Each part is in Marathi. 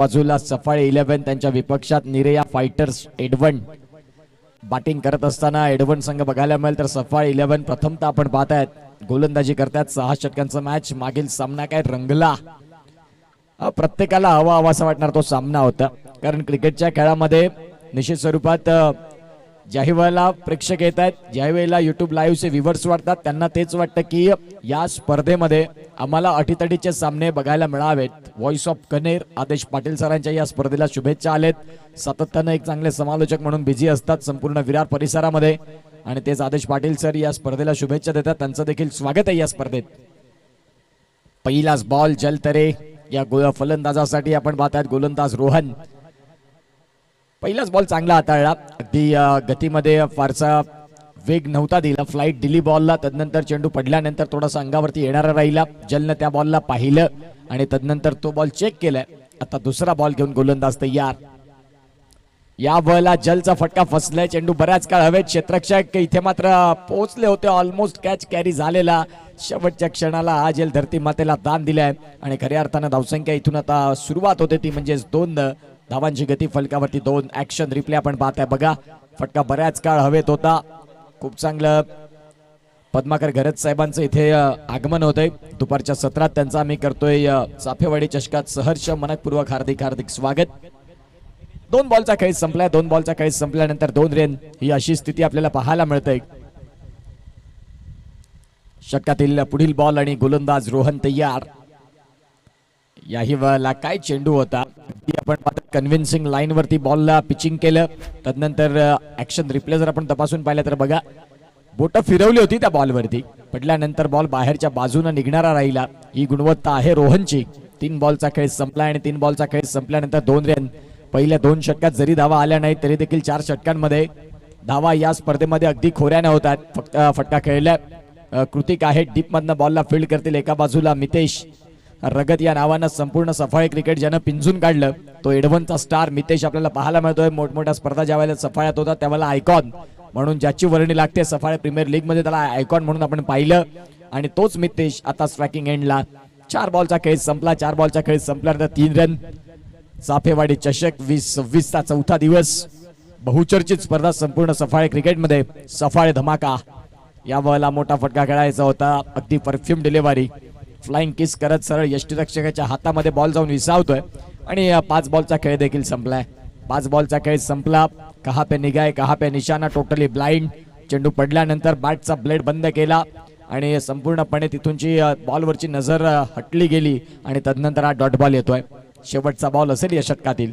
बाजूला सफाळे 11 त्यांच्या विपक्षात निरेया फायटर्स एडवन बॅटिंग करत असताना एडवन संघ बघायला मिळेल तर सफाळे 11 प्रथमतः आपण पाहतायत गोलंदाजी करतात 6 षटकांचा मॅच मागील सामना काय रंगला प्रत्येकाला हवा हवासा वाटणार तो सामना होता कारण क्रिकेटच्या खेळामध्ये निश्चित स्वरूपात ज्याही वेळेला प्रेक्षक येत आहेत ज्याही वेळेला युट्यूब लाईव्हचे व्ह्यूअर्स वाटतात त्यांना तेच वाटतं की या स्पर्धेमध्ये आम्हाला अटीतटीचे सामने बघायला मिळावेत। व्हॉइस ऑफ कनेर आदेश पाटील सरांच्या या स्पर्धेला शुभेच्छा आलेत। सातत्याने एक चांगले समालोचक म्हणून बिझी असतात संपूर्ण विरार परिसरामध्ये आणि तेच आदेश पाटील सर या स्पर्धेला शुभेच्छा देतात त्यांचं देखील स्वागत आहे या स्पर्धेत। पहिलाच बॉल जलतरे या फलंदाजासाठी आपण पाहतात गोलंदाज रोहन पहिलाच बॉल चांगला हाताळला अगदी गतीमध्ये फारसा वेग नव्हता दिला फ्लाइट दिली बॉलला तदनंतर चेंडू पडल्यानंतर थोडासा अंगावरती येणारा राहिला जलनं त्या बॉलला पाहिलं आणि तदनंतर तो बॉल चेक केलाय। आता दुसरा बॉल घेऊन गोलंदाज तयार या बॉलला जलचा फटका फसलाय चेंडू बऱ्याच काळ हवेत क्षेत्ररक्षक इथे मात्र पोहोचले होते ऑलमोस्ट कॅच कॅरी झालेला शेवटच्या क्षणाला हा जल धरती मातेला दान दिलाय आणि खऱ्या अर्थानं धावसंख्या इथून आता सुरुवात होते ती म्हणजे 2 धावांची गती फलकावरती 2 ऍक्शन रिप्ले आपण पाहताय बघा फटका बऱ्याच काळ हवेत होता खूप चांगलं पद्माकर घरत साहेबांचं इथे आगमन होतंय दुपारच्या सत्रात त्यांचा आम्ही करतोय चाफेवाडी चषकात सहर्ष मनपूर्वक हार्दिक हार्दिक स्वागत। 2 बॉलचा खेळ संपलाय 2 बॉलचा खेळ संपल्यानंतर 2 रन ही अशी स्थिती आपल्याला पाहायला मिळते। षटकातील पुढील बॉल आणि गोलंदाज रोहन तयार याही वेळेला काय चेंडू होता आपण कन्व्हिन्सिंग लाईन वरती बॉलला पिचिंग केलं तदनंतर ऍक्शन रिप्ले जर आपण तपासून पाहिलं तर बघा बोटं फिरवली होती त्या बॉलवरती पडल्यानंतर बॉल बाहेरच्या बाजूने निघणारा राहिला ही गुणवत्ता आहे रोहनची। 3 बॉलचा खेळ संपला आणि 3 बॉलचा खेळ संपल्यानंतर 2 रन पहिल्या 2 षटकात जरी धावा आल्या नाही तरी देखील 4 षटकांमध्ये धावा या स्पर्धेमध्ये अगदी खोऱ्याने होतात। फक्त फटका खेळलाय कृतिक आहे डीप मधनं बॉलला फील्ड करतील एका बाजूला मितेश रगत या नावानं संपूर्ण सफाळे क्रिकेट ज्यानं पिंजून काढलं तो एडवनचा स्टार मितेश आपल्याला पाहायला मिळतोय। मोठमोठ्या स्पर्धा ज्या वेळेला सफाळ्यात होता त्यावेळेला आयकॉन म्हणून ज्याची वर्णी लागते सफाळे प्रीमियर लीग मध्ये त्याला आयकॉन म्हणून आपण पाहिलं आणि तोच मितेश आता स्ट्रायकिंग एंडला 4 बॉलचा खेळ संपला 4 बॉलचा खेळ संपल्यानंतर 3 रन। चाफेवाडी चषक 2026 चा चौथा दिवस बहुचर्चित स्पर्धा संपूर्ण सफाळे क्रिकेटमध्ये सफाळे धमाका या वेळेला मोठा फटका खेळायचा होता अगदी परफ्यूम डिलिव्हरी फ्लाइंग किस करत सरळ यष्टीरक्षकाच्या हातामध्ये बॉल जाऊन विसावतोय आणि 5 बॉलचा खेळ देखील संपलाय। 5 बॉलचा खेळ संपला कहा पे निगाह कहा पे निशाणा टोटली ब्लाइंड चेंडू पडल्यानंतर बॅटचा ब्लेड बंद केला आणि संपूर्णपणे तिथूनची बॉलवरची नजर हटली गेली आणि तदनंतर हा डॉट बॉल येतोय शेवटचा बॉल असेल या षटकातील।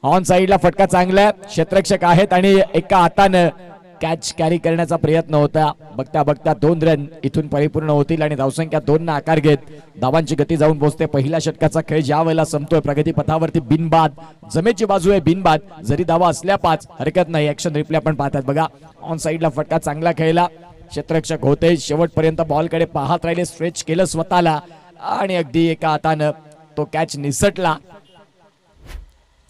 ऑन साइडला फटका चांगला क्षेत्ररक्षक आहेत आणि एका हाताने कॅच कॅरी करण्याचा प्रयत्न होता बघता बघता 2 रन इथून परिपूर्ण होतील आणि धावसंख्या 2 ना आकार घेत धावांची गती जाऊन पोहोचते। पहिल्या षटकाचा खेळ ज्या वेळेला संपतोय प्रगती पथावरती बिनबाद जमेची बाजू आहे बिनबाद जरी धावा असल्या 5 हरकत नाही ऍक्शन रिप्ले आपण पाहतात बघा ऑन साइडला फटका चांगला खेळला क्षेत्ररक्षक होते शेवटपर्यंत बॉलकडे पाहत राहिले स्ट्रेच केलं स्वतःला आणि अगदी एका हातानं तो कॅच निसटला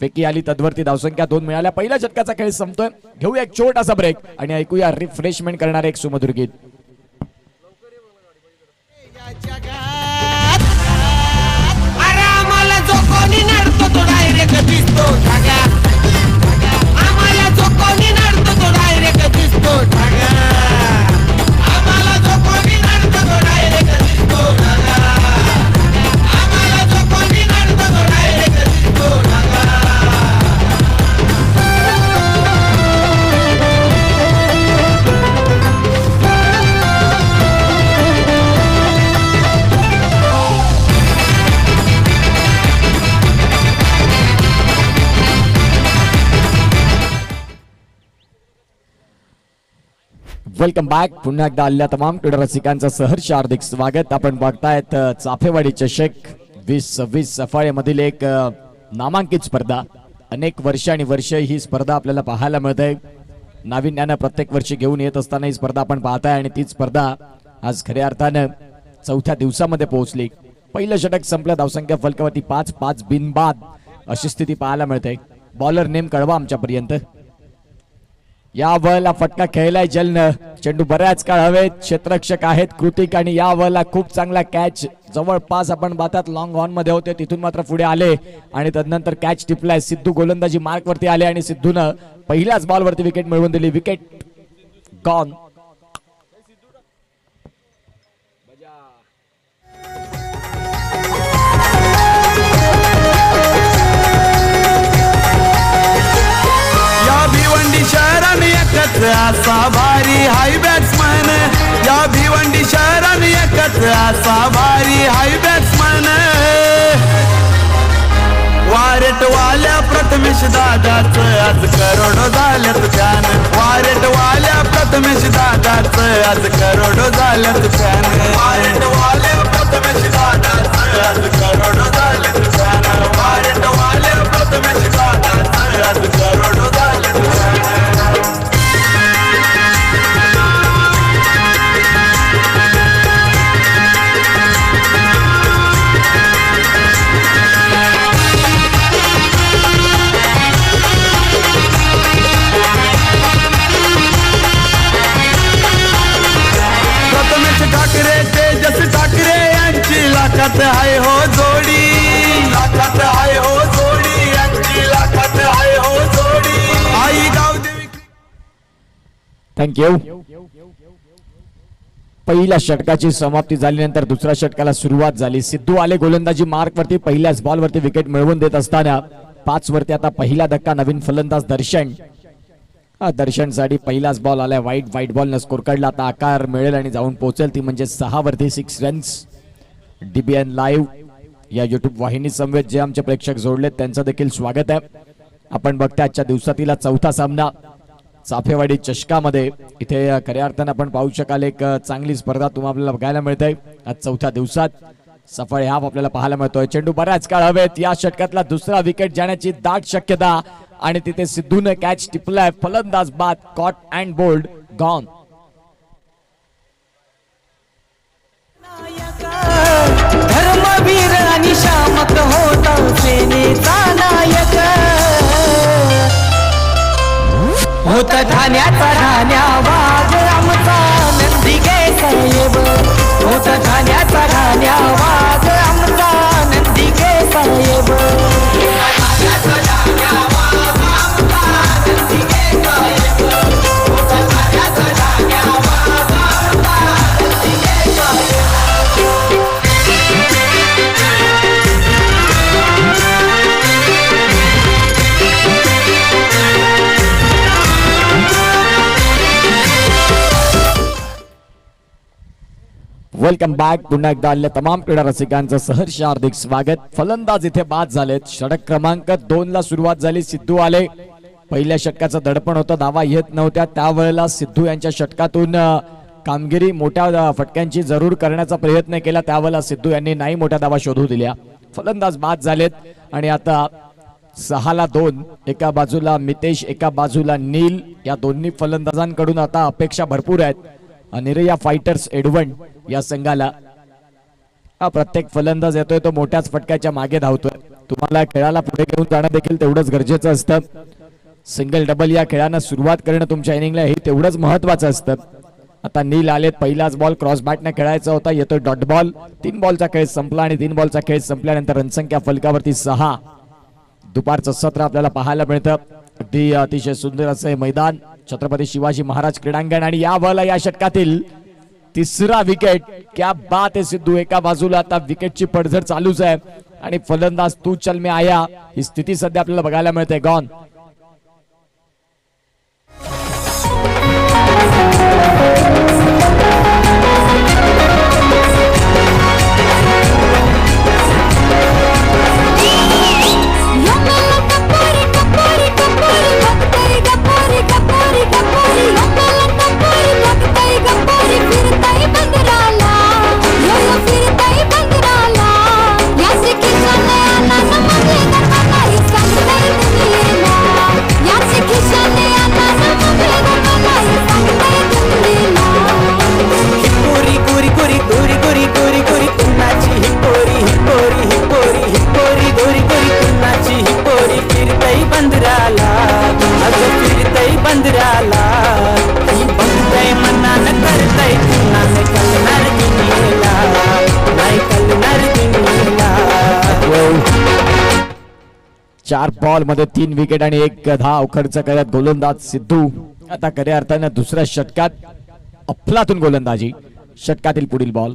फेकी आली तद्वरती धावसंख्या 2 मिळाल्या। पहिल्या षटकाचा खेळ संपतोय घेऊया एक छोटासा ब्रेक आणि ऐकूया रिफ्रेशमेंट करणारे एक सुमधुर गीत। वेलकम बॅक पुन्हा एकदा आलेल्या तमाम क्रीडा रसिकांचं सहर्ष हार्दिक स्वागत। आपण बघतायत चाफेवाडी चषक 2026 सफाळेमधील एक नामांकित स्पर्धा अनेक वर्ष आणि वर्ष ही स्पर्धा आपल्याला पाहायला मिळते नाविन्यानं प्रत्येक वर्षी घेऊन येत असताना ही स्पर्धा आपण पाहताय आणि ती स्पर्धा आज खऱ्या अर्थानं चौथ्या दिवसामध्ये पोहोचली। पहिलं षटक संपलं धावसंख्या फलकावरती 5 बिनबाद अशी स्थिती पाहायला मिळते। बॉलर नेम कळवा आमच्यापर्यंत या बॉलला फटका खेळलाय जलनं. चेंडू बऱ्याच काळ हवेत. क्षेत्ररक्षक आहेत कृतिक आणि या बॉलला खूप चांगला कॅच. जवळपास आपण बातात लॉंग ऑन मध्ये होते तिथून मात्र पुढे आले आणि तदनंतर कॅच टिपलाय. सिद्धू गोलंदाजी मार्क वरती आले आणि सिद्धूनं पहिल्याच बॉल वरती विकेट मिळवून दिली. Wicket gone. शहराने एकच असा भारी हाय बॅट्समन. या भिवंडी शहराने एकच असा भारी हाय बॅट्समन. वारेट वाल्या प्रथमेश दादाच आज करोडो झाल्यात फॅन. वारेट वाल्या प्रथमेश दादाच आज करोडो झाल्यात फॅन. वारेट वाल्या प्रथमेश दादाच आज करोडो झाल्यात फॅन. वारेट वाल्या प्रथमेश दादाच आज करोडो झाल्यात फॅन. ठाकरे यांची लाखात आहे हो जोडी. लाखात आहे हो जोडी. यांची लाखात आहे हो जोडी. आई गावदेवी. थँक्यू. पहिल्या षटकाची समाप्ती झाल्यानंतर दुसऱ्या षटकाला सुरुवात झाली. सिद्धू आले गोलंदाजी मार्क वरती. पहिल्याच बॉल वरती विकेट मिळवून देत असताना 5 वरती आता पहिला धक्का. नवीन फलंदाज दर्शन. दर्शन साठी पहिलाच बॉल आलाय. वाईट बॉल न स्कोर काढला. आता आकार मिळेल आणि जाऊन पोहोचेल ती म्हणजे 6 वरती 6 रन्स. DBN लाईव्ह या युट्यूब वाहिनी समवेत जे आमचे प्रेक्षक जोडलेत त्यांचं देखील स्वागत आहे. आपण बघता आजच्या दिवसातील चौथा सामना चाफेवाडी चषकामध्ये. इथे खऱ्या अर्थानं आपण पाहू शकाल एक चांगली स्पर्धा तुम्हाला बघायला मिळते. आज चौथ्या दिवसात सफळ हाफ आपल्याला पाहायला मिळतोय. चेंडू बऱ्याच काळ हवेत. या षटकातला दुसरा विकेट जाण्याची दाट शक्यता आणि तिथे सिद्धूने कॅच टिपलाय. फलंदाज बाद. Caught and bowled gone. Dharmveer आणि शामक होता सेनेचा नायक. होत ठाण्याचा ठाण्या वाघ आमचा नंदिके साहेब. होत ठाण्याचा ठाण्या वाघ आमचा नंदिके साहेब. Welcome back. पुन्हा एकदा आलेल्या तमाम क्रीडा रसिकांचं सहर्ष हार्दिक स्वागत. फलंदाज इथे बाद झालेत. षटक क्रमांक 2 ला सुरुवात झाली. सिद्धू आले. पहिल्या षटकाचं दडपण होतं. धावा येत नव्हत्या त्यावेळेला सिद्धू यांच्या षटकातून कामगिरी मोठ्या फटक्यांची जरूर करण्याचा प्रयत्न केला. त्यावेळेला सिद्धू यांनी नाही मोठ्या धावा शोधू दिल्या. फलंदाज बाद झालेत आणि आता 6 ला 2. एका बाजूला मितेश एका बाजूला नील. या दोन्ही फलंदाजांकडून आता अपेक्षा भरपूर आहेत. निरया फायटर्स एडवंड या संघाला. प्रत्येक फलंदाज येतोय तो मोठ्याच फटक्याच्या मागे धावतोय. तुम्हाला खेळाला पुढे घेऊन जाणं देखील तेवढंच गरजेचं असतं. सिंगल डबल या खेळांना सुरुवात करणं तुमच्या इनिंगला हे तेवढंच महत्वाचं असतं. आता नील आलेत. पहिलाच बॉल क्रॉस बॅटने खेळायचा होता. येतोय डॉट बॉल. 3 बॉलचा खेळ संपला आणि 3 बॉलचा खेळ संपल्यानंतर रनसंख्या फलकावरती 6. दुपारचं सत्र आपल्याला पाहायला मिळतं. अगदी अतिशय सुंदर असे मैदान छत्रपती शिवाजी महाराज क्रीडांगण आणि या बॉलला या षटकातील तिसरा विकेट. क्या बात आहे सिद्धू. एका बाजूला आता विकेटची पडझड चालूच आहे आणि फलंदाज तू चल में आया ही स्थिती सध्या आपल्याला बघायला मिळते. गॉन. या 4 बॉल मध्ये 3 विकेट आणि 1 धाव खर्च करत गोलंदाज सिद्धू आता खऱ्या अर्थानं दुसऱ्या षटकात अफलातून गोलंदाजी. षटकातील पुढील बॉल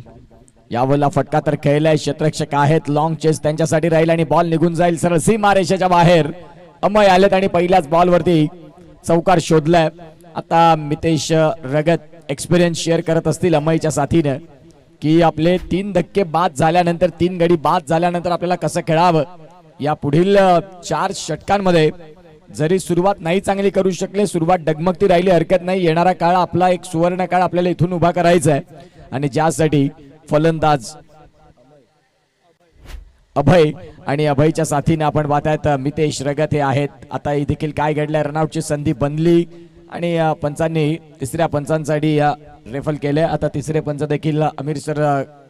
यावरला फटका तर खेळलाय. क्षेत्ररक्षक आहेत. लॉंग चेस त्यांच्यासाठी राहील आणि बॉल निघून जाईल सरळ सीमारेषेच्या बाहेर. अमय आलेत आणि पहिल्याच बॉल वरती चौकार शोधलाय. आता मितेश रगत एक्सपिरियन्स शेअर करत असतील अमयच्या साथीनं की आपले 3 धक्के बाद झाल्यानंतर 3 गडी बाद झाल्यानंतर आपल्याला कसं खेळावं. या पुढील 4 षटकांमध्ये जरी सुरुवात नाही चांगली करू शकले, सुरुवात डगमगती राहिली हरकत नाही. येणारा काळ आपला एक सुवर्ण काळ आपल्याला इथून उभा करायचा आहे आणि ज्यासाठी फलंदाज अभय आणि अभयच्या साथीने आपण पाहतायत मितेश रगत हे आहेत. आता देखील काय घडलंय, रनआउटची संधी बनली आणि पंचांनी तिसऱ्या पंचांसाठी रेफल केलंय. आता तिसरे पंच देखील अमीर सर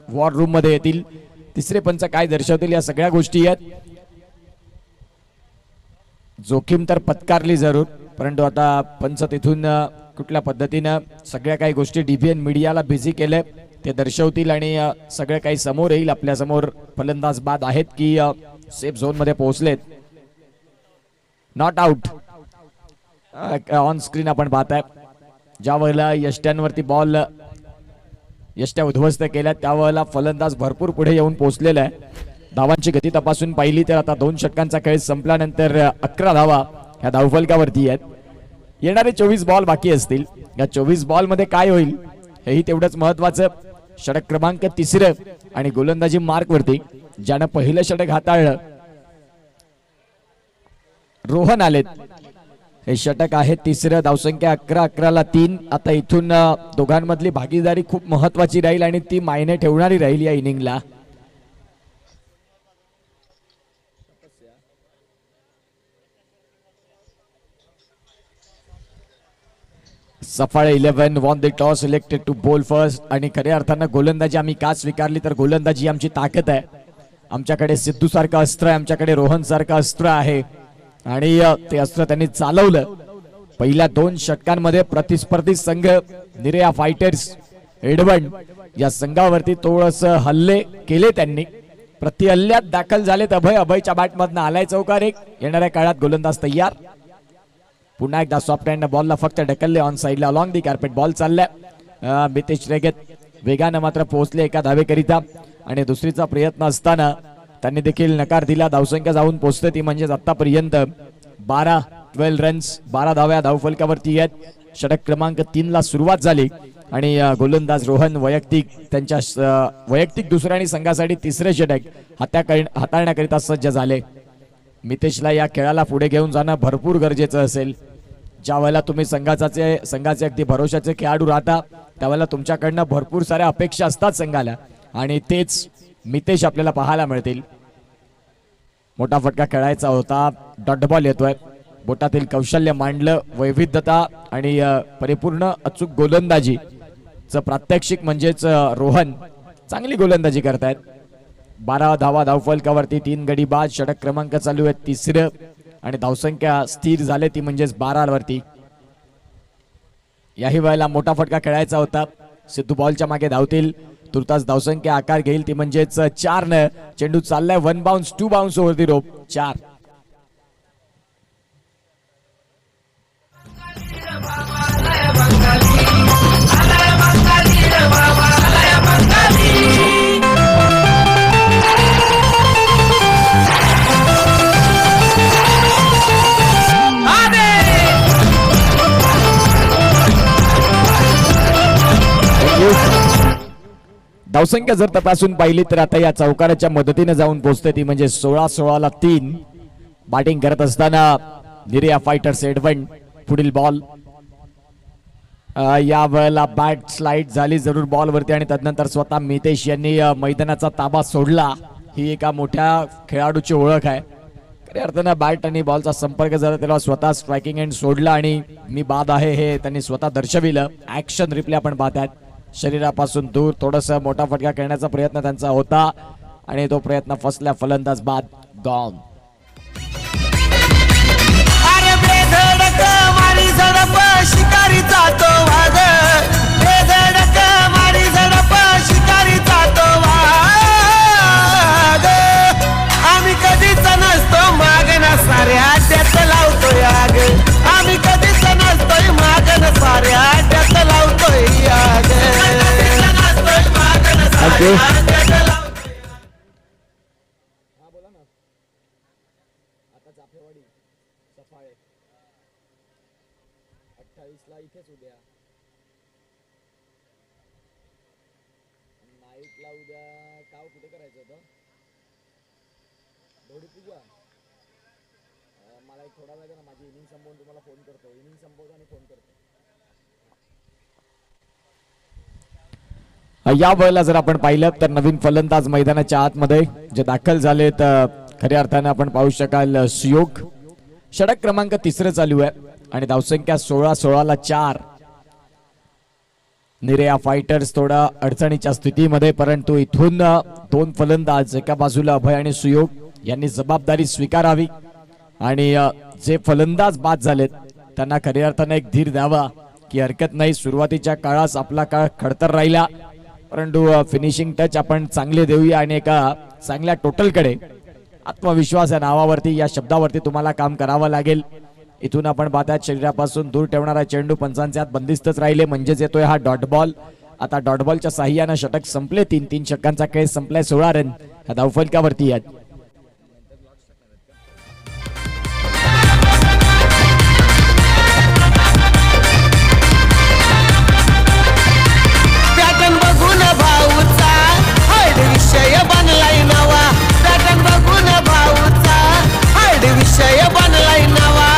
वॉर रूम मध्ये येतील. तिसरे पंच काय दर्शवतील या सगळ्या गोष्टी आहेत. जोखीम तर पत्कारली जरूर, परंतु आता पंच तिथून कुठल्या पद्धतीनं सगळ्या काही गोष्टी डीबीएन मीडियाला बिझी केलंय ते दर्शवतील आणि सगळं काही समोर येईल. आपल्या समोर फलंदाज बाद आहेत की सेफ झोन मध्ये पोहोचलेत. नॉट आउट ऑन स्क्रीन आपण पाहताय. ज्या वेळेला यष्ट्यांवरती बॉल यष्ट्या उद्ध्वस्त केल्या त्यावेळेला फलंदाज भरपूर पुढे येऊन पोहोचलेला आहे. धावांची गती तपासून पाहिली तर आता 2 षटकांचा खेळ संपल्यानंतर 11 धावा ह्या धावफलकावरती आहेत. येणारे 24 बॉल बाकी असतील. या 24 बॉल मध्ये काय होईल हेही तेवढंच महत्वाचं. षटक क्रमांक 3 आणि गोलंदाजी मार्क वरती ज्यानं पहिलं षटक हाताळलं रोहन आलेत. हे षटक आहे 3. धावसंख्या 11-11ला 3. आता इथून दोघांमधली भागीदारी खूप महत्वाची राहील आणि ती मायने ठेवणारी राहील या इनिंगला. Safale 11 won the toss selected to bowl first. आणि खऱ्या अर्थानं गोलंदाजी आम्ही का स्वीकारली तर गोलंदाजी आमची ताकद आहे. आमच्याकडे सिद्धू सारखं अस्त्र आहे, आमच्याकडे रोहन सारखं अस्त्र आहे आणि ते अस्त्र त्यांनी चालवलं. पहिल्या 2 षटकांमध्ये प्रतिस्पर्धी संघ निरेया फायटर्स एडवंड या संघावरती थोडस हल्ले केले त्यांनी. प्रतिहल्ल्यात दाखल झालेत अभय. अभयच्या बॅटमधनं आलाय चौकार 1. येणाऱ्या काळात गोलंदाज तयार. पुन्हा एकदा सॉफ्ट हँड बॉलला फक्त ढकलले ऑन साइडला अलॉंग दी कार्पेट बॉल चाललाय. मितेश रगत वेगानं मात्र पोहोचले एका धावेकरिता आणि दुसरीचा प्रयत्न असताना त्यांनी देखील नकार दिला. धावसंख्या जाऊन पोहोचते ती म्हणजेच आतापर्यंत 12 रन्स 12 धाव्या धावफलकावरती आहेत. षटक क्रमांक 3 ला सुरुवात झाली आणि गोलंदाज रोहन वैयक्तिक दुसऱ्या आणि संघासाठी 3रे षटक हाताळण्याकरिता सज्ज झाले. मितेशला या खेळाला पुढे घेऊन जाणं भरपूर गरजेचं असेल. ज्या वेळेला तुम्ही संघाचे अगदी भरोशाचे खेळाडू राहता त्यावेळेला तुमच्याकडनं भरपूर साऱ्या अपेक्षा असतात संघाला आणि तेच मितेश आपल्याला पाहायला मिळतील. मोठा फटका खेळायचा होता. डॉट बॉल येतोय. बोटातील कौशल्य मांडलं, वैविध्यता आणि परिपूर्ण अचूक गोलंदाजीचं प्रात्यक्षिक म्हणजेच रोहन चांगली गोलंदाजी करतायत. 12 धावा धावफलकावरती 3 गडी बाद. षटक क्रमांक चालू आहे 3 आणि धावसंख्या स्थिर झाले ती म्हणजेच 12 वरती. याही वेळेला मोठा फटका खेळायचा होता. सिद्धू बॉलच्या मागे धावतील. तुर्तास धावसंख्या आकार घेईल ती म्हणजेच 4 न. चेंडू चाललाय 1 बाउन्स 2 बाउन्स ओव्हर दी रोप 4. धावसंख्या जर तपासून पाहिली तर आता या चौकाराच्या मदतीने जाऊन पोहोचते ती म्हणजे 16-16ला 3. बॅटिंग करत असताना निरिया फायटर्स एडवंड. पुढील बॉल या वेळेला बॅट स्लाइड झाली जरूर बॉल वरती आणि तदनंतर स्वतः मितेश यांनी मैदानाचा ताबा सोडला. ही एका मोठ्या खेळाडूची ओळख आहे. खऱ्या अर्थानं बॅट आणि बॉलचा संपर्क झाला तेव्हा स्वतः स्ट्रायकिंग एंड सोडला आणि मी बाद आहे हे त्यांनी स्वतः दर्शविलं. ऍक्शन रिप्ले आपण पाहतात. शरीरापासून दूर थोडासा मोठा फटका खेळण्याचा प्रयत्न त्यांचा होता आणि तो प्रयत्न फसला. फलंदाज बाद गॉन. शिकारी जातो वाघ. मारी झडप शिकारी जातो वाघ. आम्ही कधीच नसतो मागण्यासाठी. थँक्यू. या वेळेला जर आपण पाहिलं तर नवीन फलंदाज मैदानाच्या आतमध्ये जे दाखल झालेत खऱ्या अर्थाने आपण पाहू शकाल सुयोग. षटक क्रमांक 3 चालू आहे आणि धावसंख्या 16-16ला 4. निरेया फायटर्स थोडा अडचणीच्या स्थितीमध्ये, परंतु इथून 2 फलंदाज एका बाजूला अभय आणि सुयोग यांनी जबाबदारी स्वीकारावी आणि जे फलंदाज बाद झालेत त्यांना खऱ्या अर्थाने एक धीर द्यावा की हरकत नाही, सुरुवातीच्या काळात आपला काळ खडतर राहिला, परंतु फिनिशिंग टच आपण चांगले देऊया आणि एका चांगल्या टोटलकडे आत्मविश्वास या नावावरती या शब्दावरती तुम्हाला काम करावं लागेल. इथून आपण पाहतात शरीरापासून दूर ठेवणारा चेंडू पंचांचे हात बंदिस्तच राहिले, म्हणजेच येतोय हा डॉट बॉल. आता डॉट बॉलच्या साह्यानं षटक संपले. 3 षटकांचा खेळ संपलाय. 16 रन ह्या धावफलकावरती आहेत. पॅटर्न बघून भाऊचा हार्ड विषय बनलाय नवा. पॅटर्न बघून भाऊचा हार्ड विषय बनलाय नवा.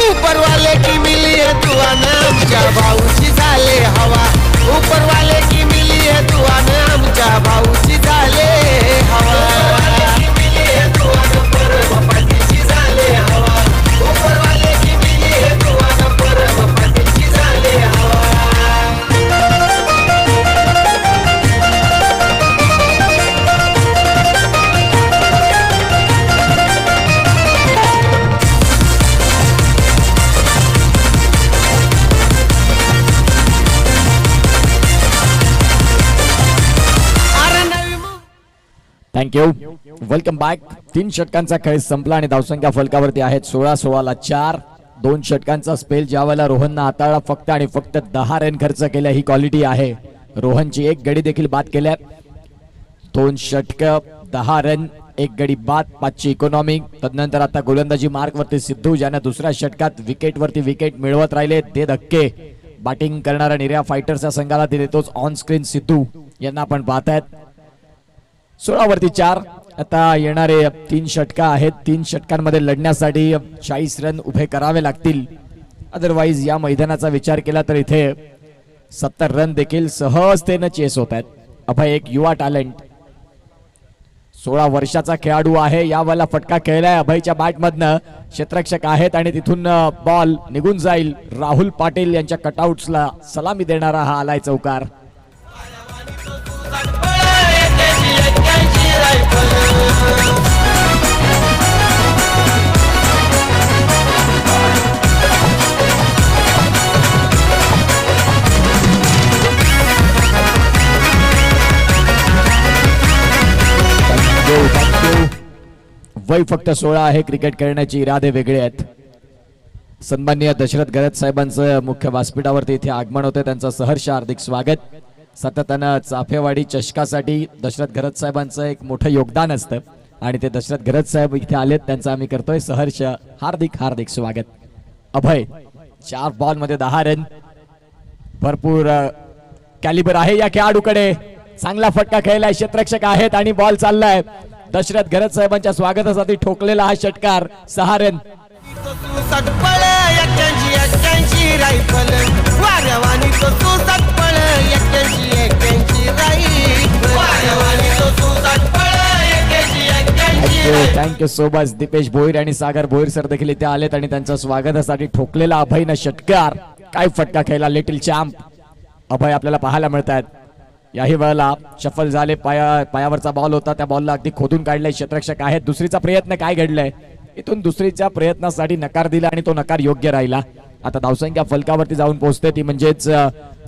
ऊपरवाले की मिली है दुआन आमच्या भाऊची झाले हवा. ऊपरवाले की मिली है दुआन आमच्या भाऊची झाले हवा. ऊपरवाले की मिली है दुआन परम पाटीलची झाले हवा. थँक्यू. Welcome back. 3 षटकांचा खेळ संपला आणि धावसंख्या फलकावरती आहेत 16-16ला 4. 2 षटकांचा स्पेल ज्या वेळेला रोहननं हाताळला फक्त आणि फक्त 10 रन खर्च केल्या. ही क्वालिटी आहे. रोहनची 1 गडी देखील बाद केल्या. 2 षटक 10 रन 1 गडी बाद 5ची इकॉनॉमी. तदनंतर आता गोलंदाजी मार्क वरती सिद्धू ज्याने दुसऱ्या षटकात विकेट वरती विकेट मिळवत राहिले. ते धक्के बॅटिंग करणारा निऱ्या फायटर्सच्या संघाला दिले. तोच ऑन स्क्रीन सिद्धू यांना आपण पाहतायत. 16 वरती 4. आता येणारे 3 षटका आहेत. 3 षटकांमध्ये लढण्यासाठी 40 रन उभे करावे लागतील. अदरवाईज या मैदानाचा विचार केला तर इथे 70 रन देखील सहजतेनं चेस होत आहेत. अभय एक युवा टॅलेंट 16 वर्षाचा खेळाडू आहे. या वेळेला फटका खेळलाय अभयच्या बॅटमधनं. क्षेत्ररक्षक आहेत आणि तिथून बॉल निघून जाईल. राहुल पाटील यांच्या कटआउट्सला सलामी देणारा हा आलाय चौकार. वय फक्त 16 आहे. क्रिकेट खेळण्याचे इरादे वेगळे आहेत. सन्माननीय दशरथ गरज साहेबांचं मुख्य व्यासपीठावरती इथे आगमन होते. त्यांचं सहर्ष हार्दिक स्वागत. सातत्यानं चाफेवाडी चषकासाठी दशरथ गरज साहेबांचं एक मोठं योगदान असतं आणि ते दशरथ गरज साहेब इथे आलेत. त्यांचं आम्ही करतोय सहर्ष हार्दिक हार्दिक स्वागत. अभय 4 बॉलमध्ये 10 रन. भरपूर कॅलिबर आहे या खेळाडूकडे. चांगला फटका खेळलाय. क्षेत्ररक्षक आहेत आणि बॉल चाललाय. दशरथ गरज साहेबांच्या स्वागतासाठी ठोकलेला हा षटकार. 6 run. Thank you so much. Deepesh Bhoir आणि सागर भोईर सर देखील इथे आलेत आणि त्यांच्या स्वागतासाठी ठोकलेला अभयनं षटकार. काय फटका खेळला लिटिल चॅम्प. अभय आपल्याला पाहायला मिळतात. याही वेळेला शफल झाले. पायावरचा बॉल होता. त्या बॉलला अगदी खोदून काढलाय. क्षेत्ररक्षक आहेत. दुसरीचा प्रयत्न काय घडलाय. इथून दुसरीच्या प्रयत्नासाठी नकार दिला आणि तो नकार योग्य राहिला. आता धावसंख्या फलकावरती जाऊन पोहोचते ती म्हणजेच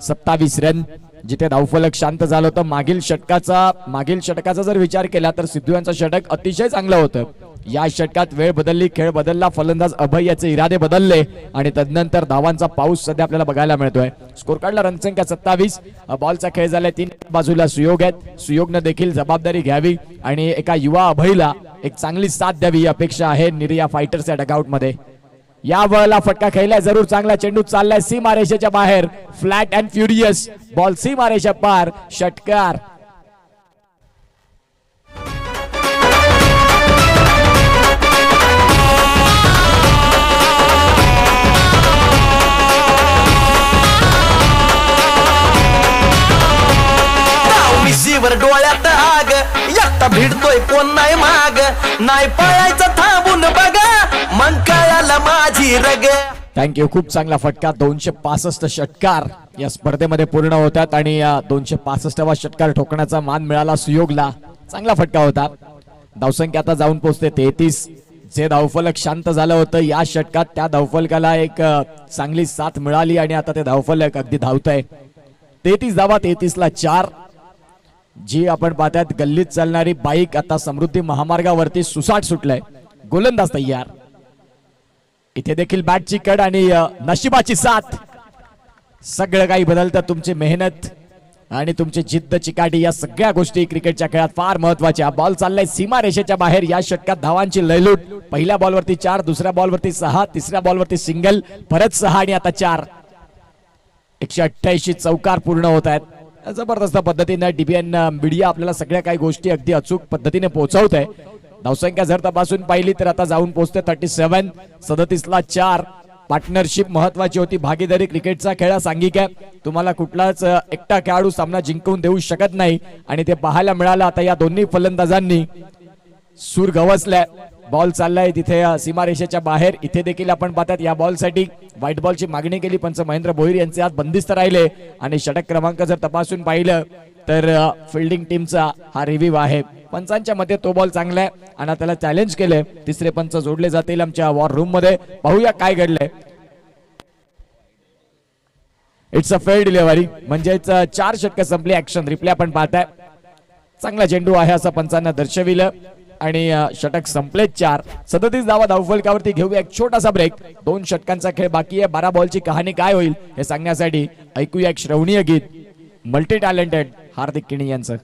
27 रन. जिथे धावफलक शांत झालं होतं. मागील षटकाचा जर विचार केला तर सिद्धू यांचं षटक अतिशय चांगलं होतं. या षटकात वेळ बदलली, खेळ बदलला, फलंदाज अभय याचे इरादे बदलले आणि तदनंतर धावांचा पाऊस सध्या आपल्याला बघायला मिळतोय. स्कोर कार्डला रनसंख्या 27. बॉलचा खेळ झालाय 3 बाजूला सुयोग आहेत. सुयोगनं देखील जबाबदारी घ्यावी आणि एका युवा अभयला एक चांगली साथ द्यावी ही अपेक्षा आहे निरिया फायटर्सच्या डगआउट मध्ये. या बॉलला फटका खेळलाय जरूर, चांगला चेंडू चाललाय सीमारेषेच्या बाहेर. फ्लॅट अँड फ्युरियस बॉल सीमारेषा पार, षटकार. विशीवर डोळ्यात आग, एकटा भिडतोय कोण नाही माग, नाही पळायचं थांबून बघा, मग कळालं माझी रग. थँक्यू. खूप चांगला फटका. 265 षटकार या स्पर्धेमध्ये पूर्ण होतात आणि 265वा षटकार ठोकण्याचा मान मिळाला सुयोगला. चांगला फटका होता. धावसंख्या आता जाऊन पोहोचते 33. जे धावफलक शांत झालं होतं या षटकात त्या धावफलकाला एक चांगली साथ मिळाली आणि आता ते धावफलक अगदी धावतंय. 33 धावा, 33ला 4. जी आपण पाहतात गल्लीत चालणारी बाईक आता समृद्धी महामार्गावरती सुसाट सुटलंय. गोलंदाज तयार. इथे देखील बॅटची कड आणि नशिबाची साथ. सगळं काही बदलतं. तुमची मेहनत आणि तुमची जिद्द चिकाटी या सगळ्या गोष्टी क्रिकेटच्या खेळात फार महत्वाच्या. बॉल चाललाय सीमारेषेच्या बाहेर. या षटकात धावांची लयलूट. पहिल्या बॉलवरती 4, दुसऱ्या बॉलवरती 6, तिसऱ्या बॉलवरती सिंगल, परत 6 आणि आता 4. 188 चौकार पूर्ण होत आहेत. जबरदस्त पद्धतीने डीबीएन मीडिया आपल्याला सगळ्या काही गोष्टी अगदी अचूक पद्धतीने पोहोचवत आहे. धावसंख्या जर तपासून पाहिली तर आता जाऊन पोहोचते 37. 37ला 4. पार्टनरशिप महत्वाची होती. भागीदारी क्रिकेटचा खेळ सांघिक आहे. तुम्हाला कुठलाच एकटा खेळाडू सामना जिंकवून देऊ शकत नाही आणि ते पाहायला मिळालं. आता या दोन्ही फलंदाजांनी सूर गवसलाय. बॉल चाललाय तिथे सीमारेषेच्या बाहेर. इथे देखील आपण पाहतात या बॉलसाठी व्हाईट बॉलची मागणी केली. पंच महेंद्र भोईर यांचे आज बंदिस्त राहिले आणि षटक क्रमांक जर तपासून पाहिलं तर फिल्डिंग टीमचा हा रिव्ह्यू आहे. पंचांच्या मते तो बॉल चांगला आहे आणि त्याला चॅलेंज केले. तिसरे पंच जोडले जातील आमच्या वॉर रूम मध्ये. पाहूया काय घडलंय. इट्स अ फेल डिलिव्हरी, म्हणजेच 4 षटकं संपली. ऍक्शन रिप्ले आपण पाहताय. चांगला चेंडू आहे असं पंचांना दर्शविलं आणि षटक संपले 4. 37 धावा धावफलकावरती. घेऊया एक छोटासा ब्रेक. 2 षटकांचा खेळ बाकी आहे. 12 बॉलची कहाणी काय होईल हे सांगण्यासाठी ऐकूया एक श्रवणीय गीत. मल्टी टॅलेंटेड हार्दिक किणी यांचं.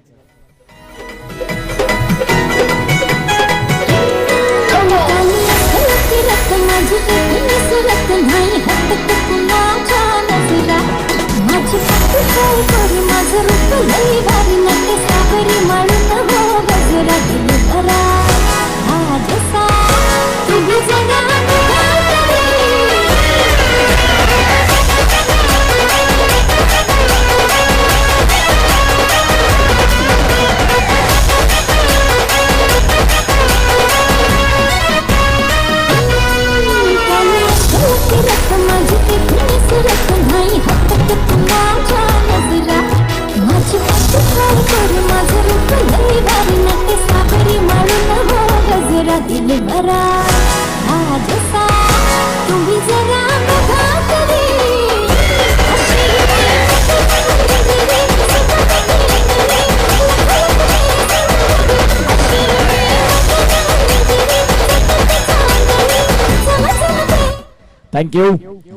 थँक्यू.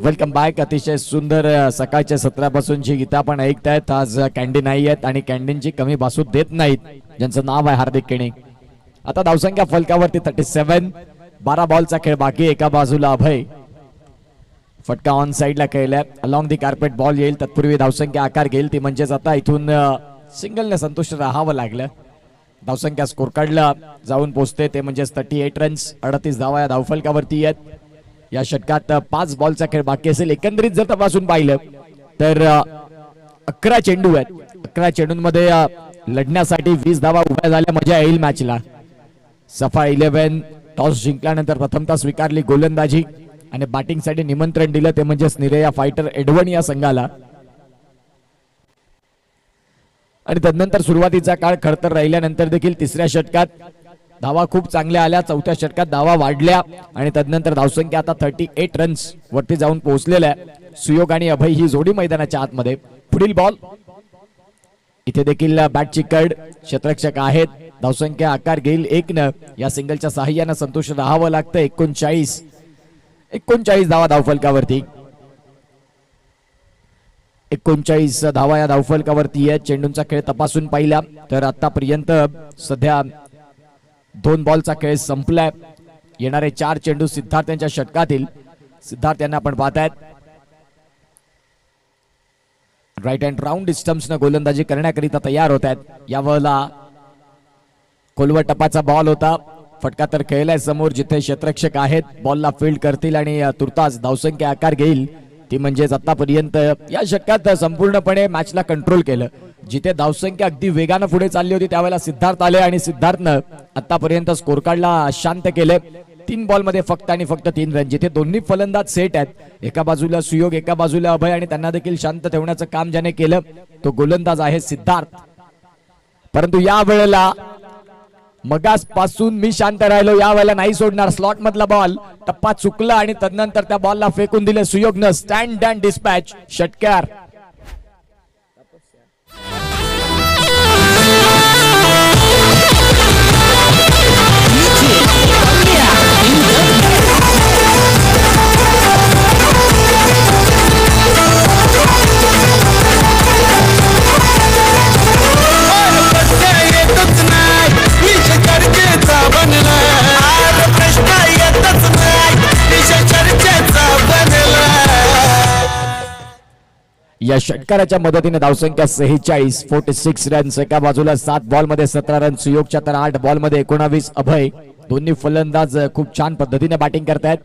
Welcome back. अतिशय सुंदर सकाळच्या सत्रापासून जी गीता आपण ऐकतायत. आज कॅन्डी नाही आहेत आणि कॅन्डींची कमी भासू देत नाहीत, ज्यांचं नाव आहे हार्दिक किणी. आता धावसंख्या फलकावरती 37. 12 बॉलचा खेळ बाकी. एका बाजूला अभय. फटका ऑन साइडला खेळलाय. अलॉंग दी कार्पेट बॉल येईल. तत्पूर्वी धावसंख्या आकार घेईल ती, म्हणजेच आता इथून सिंगलने संतुष्ट राहावं लागलं. धावसंख्या स्कोर कार्डला जाऊन पोहोचते ते म्हणजेच 38 रन्स. 38 धावा या धावफलकावरती आहेत. या षटकात 5 बॉलचा खेळ बाकी असेल. एकंदरीत जर तपासून पाहिलं तर 11 चेंडू आहेत. 11 चेंडूंमध्ये लढण्यासाठी 20 धावा उभ्या झाल्या. मजा येईल मॅचला. सफा 11. टॉस जिंकल्यानंतर प्रथमतः स्वीकारली गोलंदाजी आणि बॅटिंगसाठी निमंत्रण दिलं ते म्हणजेच निरया फायटर एडवन या संघाला. आणि तदनंतर सुरुवातीचा काळ खडतर राहिल्यानंतर देखील तिसऱ्या षटकात धावा खूप चांगल्या आल्या. चौथ्या षटकात धावा वाढल्या आणि तदनंतर धावसंख्या आता 38 रन्स वरती जाऊन पोहोचलेल्या आहे. सुयोग आणि अभय ही जोडी मैदानाच्या आतमध्ये. पुढील बॉल इथे देखील बॅटची कड, क्षेत्ररक्षक आहेत, धावसंख्या आकार घेईल 1 या सिंगलच्या साहाय्याने संतोष राहावं लागतं. 39 धावा धावफलकावरती, 39 धावा या धावफलकावरती आहे. चेंडूंचा खेळ तपासून पाहिला तर आतापर्यंत सध्या 2 बॉलचा खेळ संपलाय. येणारे 4 चेंडू सिद्धार्थ यांच्या षटकातील. सिद्धार्थ यांना आपण पाहतायत राईट हँड राऊंड डिस्टन्सनं गोलंदाजी करण्याकरिता तयार होत आहेत. यावेळेला खोलवर टपाचा बॉल होता, फटका तर खेळलाय समोर जिथे क्षेत्ररक्षक आहेत. बॉलला फील्ड करतील आणि तुर्तास धावसंख्या आकार घेईल. ती म्हणजेच आतापर्यंत या षटकात संपूर्णपणे मॅचला कंट्रोल केलं. जिथे धावसंख्या अगदी वेगानं पुढे चालली होती त्यावेळेला सिद्धार्थ आले आणि सिद्धार्थनं आतापर्यंत स्कोर कार्डला शांत केले. 3 बॉलमध्ये फक्त आणि फक्त 3 रन. जिथे दोन्ही फलंदाज सेट आहेत, एका बाजूला सुयोग एका बाजूला अभय, आणि त्यांना देखील शांत ठेवण्याचं काम ज्याने केलं तो गोलंदाज आहे सिद्धार्थ. परंतु या वेळेला मगासपासून मी शांत राहिलो, या वेळेला नाही सोडणार. स्लॉट मधला बॉल, टप्पा चुकला आणि तदनंतर त्या बॉलला फेकून दिले सुयोगनं. स्टँड अँड डिस्पॅच षटकार. या षटकाराच्या मदतीने धावसंख्या 46 रन्स. एका बाजूला 7 बॉलमध्ये 17 रन सुयोगच्या, तर 8 बॉलमध्ये 19 अभय. दोन्ही फलंदाज खूप छान पद्धतीने बॅटिंग करतायत.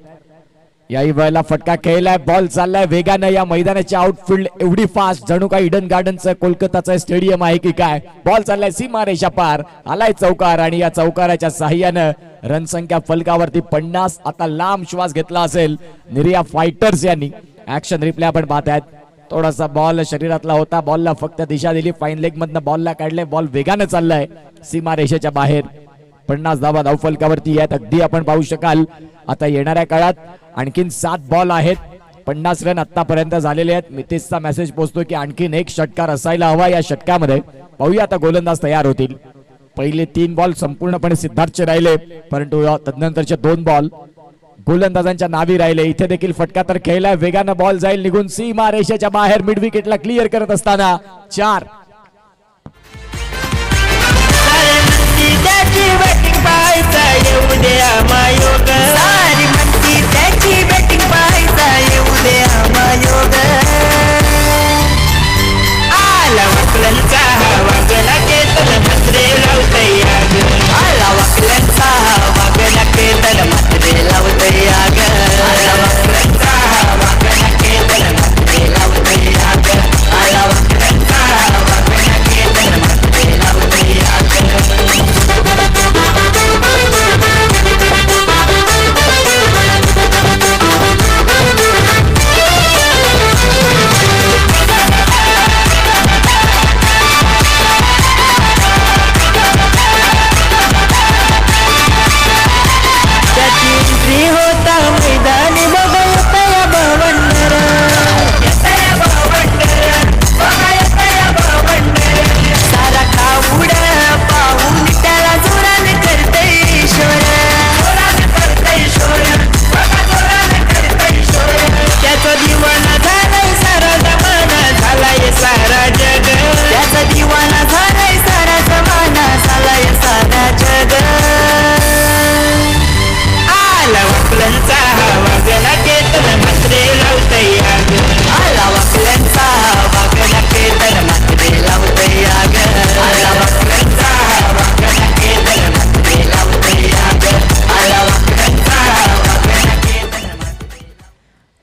याही वेळेला फटका खेळलाय, बॉल चाललाय वेगानं. या मैदानाची आउटफील्ड एवढी फास्ट जणू काय इडन गार्डनचं कोलकाताचं स्टेडियम आहे की काय. बॉल चाललाय सीमा रेषा पार, आलाय चौकार आणि या चौकाराच्या साहाय्यानं रनसंख्या फलकावरती 50. आता लांब श्वास घेतला असेल निरिया फायटर्स यांनी. ऍक्शन रिप्ले आपण पाहतायत. थोडासा बॉल शरीरातला होता, बॉलला फक्त दिशा दिली, फाईन लेग मधनं बॉलला काढले. बॉल वेगानं चाललाय सीमा रेषेच्या बाहेर. 50 धावा धावफलकावरती आहेत. अगदी आपण पाहू शकाल आता येणाऱ्या काळात आणखीन 7 बॉल आहेत. 50 रन आतापर्यंत झालेले आहेत. मितेशचा मेसेज पोहोचतो की आणखीन एक षटकार असायला हवा या षटकामध्ये. पाहूया आता गोलंदाज तयार होतील. पहिले 3 बॉल संपूर्णपणे सिद्धार्थचे राहिले, परंतु तदनंतरचे 2 बॉल गोलंदाजांच्या नावी राहिले. इथे देखील फटका तर खेळलाय, वेगानं बॉल जाईल निघून सीमा रेषेच्या बाहेर. मिड विकेटला क्लिअर करत असताना 4.